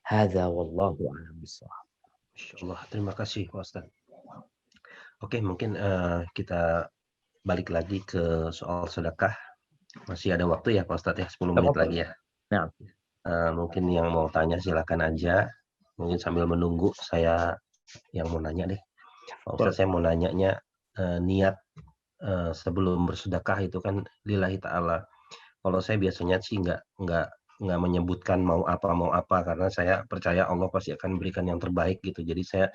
Hadza wallahu a'lam bishawab. Insyaallah, terima kasih Pak Ustadz. Oke, mungkin kita balik lagi ke soal sedekah. Masih ada waktu ya Pak Ustadz ya, 10 menit lagi ya. Nah, Mungkin yang mau tanya silakan aja. Mungkin sambil menunggu saya yang mau nanya deh. Pak Ustadz, saya mau nanyanya niat sebelum bersedekah itu kan lillahi ta'ala. Kalau saya biasanya sih nggak menyebutkan mau apa karena saya percaya Allah pasti akan berikan yang terbaik gitu. Jadi saya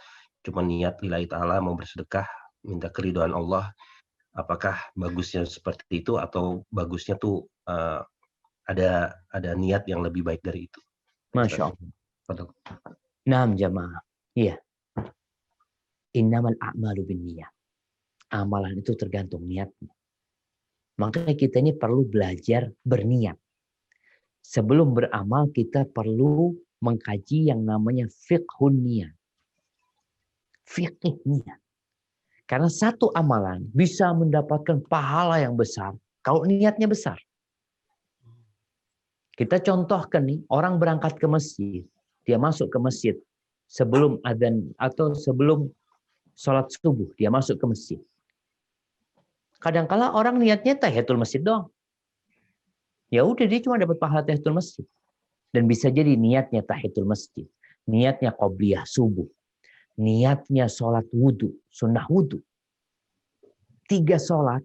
cuma niat lillahi ta'ala mau bersedekah, minta keridhaan Allah. Apakah bagusnya seperti itu atau bagusnya tuh ada niat yang lebih baik dari itu? Masya Allah. Betul. Naam jamaah. Iya. Innamal a'malu binniyah. Amalan itu tergantung niatnya. Makanya kita ini perlu belajar berniat. Sebelum beramal kita perlu mengkaji yang namanya fiqhun niat. Fiqh niat. Karena satu amalan bisa mendapatkan pahala yang besar kalau niatnya besar. Kita contohkan nih, orang berangkat ke masjid. Dia masuk ke masjid sebelum adzan atau sebelum sholat subuh. Dia masuk ke masjid. Kadang-kala orang niatnya tahiyatul masjid doang. Ya udah dia cuma dapat pahala tahiyatul masjid. Dan bisa jadi niatnya tahiyatul masjid. Niatnya qobliyah subuh. Niatnya sholat wudhu. Sunnah wudhu. 3 sholat,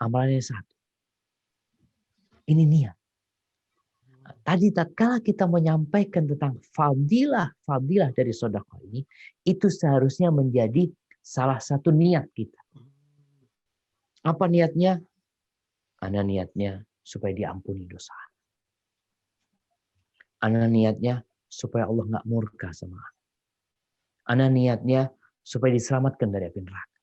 amalannya 1. Ini niat. Tadi tatkala kita menyampaikan tentang fadilah dari sedekah ini, itu seharusnya menjadi salah satu niat kita. Apa niatnya? Ana niatnya supaya diampuni dosa. Ana niatnya supaya Allah nggak murka sama aku. Ana niatnya supaya diselamatkan dari api neraka.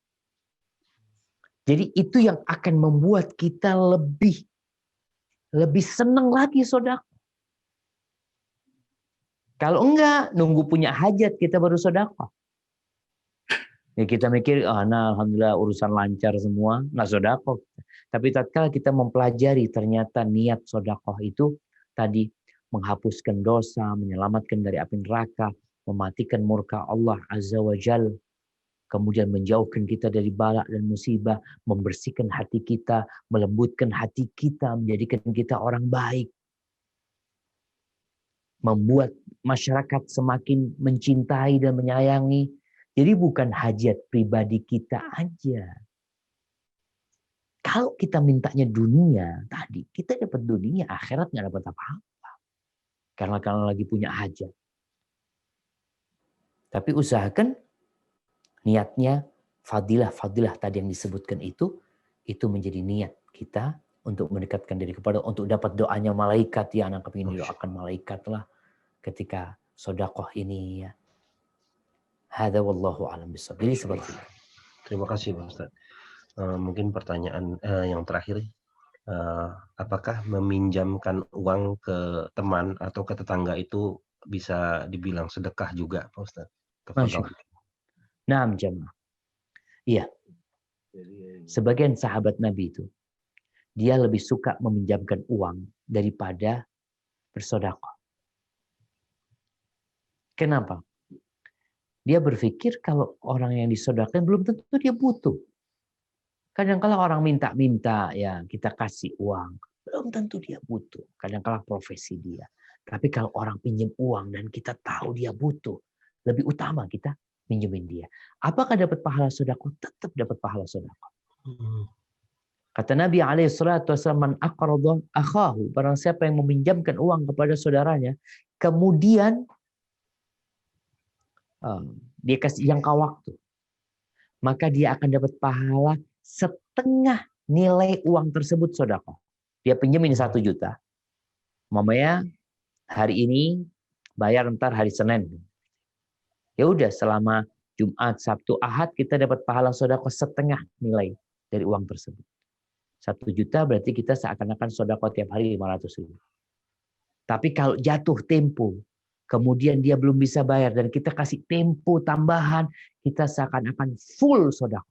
Jadi itu yang akan membuat kita lebih senang lagi sedekah. Kalau enggak, nunggu punya hajat kita baru sedekah. Ya kita mikir, nah alhamdulillah urusan lancar semua, nggak sedekah. Tapi tatkala kita mempelajari ternyata niat sedekah itu tadi menghapuskan dosa, menyelamatkan dari api neraka, mematikan murka Allah Azza wa Jal, kemudian menjauhkan kita dari bala dan musibah, membersihkan hati kita, melembutkan hati kita, menjadikan kita orang baik. Membuat masyarakat semakin mencintai dan menyayangi. Jadi bukan hajat pribadi kita aja. Kalau kita mintanya dunia tadi, kita dapat dunia, akhirat nggak dapat apa-apa. Karena lagi punya hajat. Tapi usahakan niatnya fadilah tadi yang disebutkan itu menjadi niat kita untuk mendekatkan diri kepada, untuk dapat doanya malaikat. Ya anak kepingin didoakan malaikat lah ketika sedekah ini ya. Hadza wallahu a'lam bishawab. Jadi seperti itu. Terima kasih Pak Ustadz. Mungkin pertanyaan yang terakhir, apakah meminjamkan uang ke teman atau ke tetangga itu bisa dibilang sedekah juga Pak Ustadz? Masya Allah. Naam jamaah. Iya. Sebagian sahabat Nabi itu, dia lebih suka meminjamkan uang daripada bersedekah. Kenapa? Dia berpikir kalau orang yang disedekahkan belum tentu dia butuh. Kadang-kala orang minta-minta ya kita kasih uang, belum tentu dia butuh. Kadang-kala profesi dia. Tapi kalau orang pinjam uang dan kita tahu dia butuh, lebih utama kita pinjemin dia. Apakah dapat pahala sedekah? Tetap dapat pahala sedekah. Kata Nabi SAW, man aqrada akhahu, barang siapa yang meminjamkan uang kepada saudaranya, kemudian dia kasih jangka waktu, maka dia akan dapat pahala setengah nilai uang tersebut sedekah. Dia pinjemin 1 juta. Mamanya hari ini bayar ntar hari Senin. Ya udah selama Jumat, Sabtu, Ahad kita dapat pahala sedekah setengah nilai dari uang tersebut. 1 juta berarti kita seakan-akan sedekah tiap hari 500.000. Tapi kalau jatuh tempo, kemudian dia belum bisa bayar dan kita kasih tempo tambahan, kita seakan-akan full sedekah.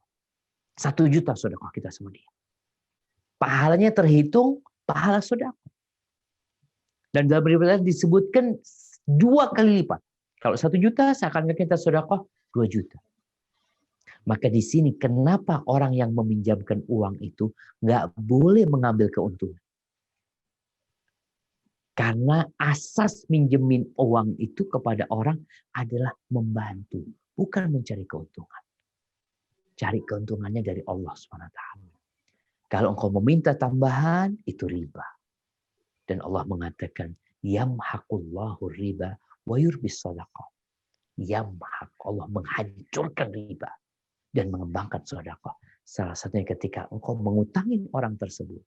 1 juta sedekah kita sama dia. Pahalanya terhitung pahala sedekah. Dan dalam riwayat disebutkan 2 kali lipat. Kalau 1 juta seakan-akan kita sedekah 2 juta. Maka di sini kenapa orang yang meminjamkan uang itu nggak boleh mengambil keuntungan? Karena asas minjemin uang itu kepada orang adalah membantu, bukan mencari keuntungan. Cari keuntungannya dari Allah SWT. Kalau engkau meminta tambahan, itu riba. Dan Allah mengatakan, yamhaqullahu riba wa yurbis sadaqah. Yamhaq, Allah menghancurkan riba dan mengembangkan sedekah. Salah satunya ketika engkau mengutangin orang tersebut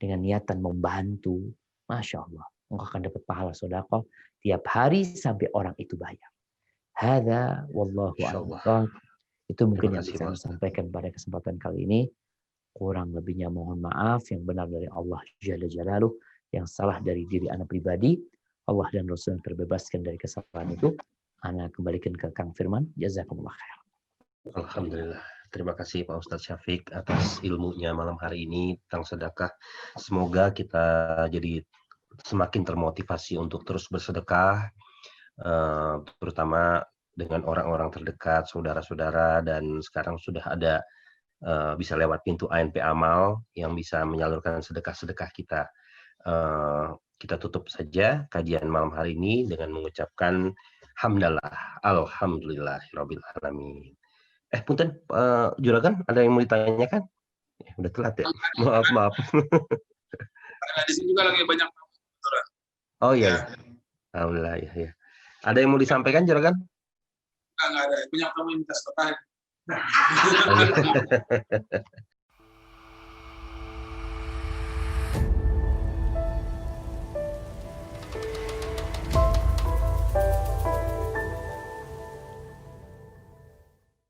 dengan niatan membantu, Masya Allah, engkau akan dapat pahala sedekah tiap hari sampai orang itu bayar. Hada wallahu a'lam. Itu mungkin yang bisa saya sampaikan pada kesempatan kali ini. Kurang lebihnya mohon maaf. Yang benar dari Allah Jalla Jalaluh, yang salah dari diri anak pribadi. Allah dan Rasul yang terbebaskan dari kesalahan itu. Ana kembalikan ke Kang Firman. Jazakumullah khair. Alhamdulillah. Terima kasih Pak Ustadz Syafiq atas ilmunya malam hari ini tentang sedekah. Semoga kita jadi semakin termotivasi untuk terus bersedekah, terutama dengan orang-orang terdekat, saudara-saudara, dan sekarang sudah ada bisa lewat pintu ANP Amal yang bisa menyalurkan sedekah-sedekah kita. Kita tutup saja kajian malam hari ini dengan mengucapkan hamdalah, alhamdulillahirabbil alamin. Punten, Juragan, ada yang mau ditanyakan? Udah telat ya? Maaf. Karena di sini juga lagi banyak. Oh iya. Alhamdulillah ya. Ada yang mau disampaikan, Juragan? Nggak ada. Banyak tamu yang minta sedekah.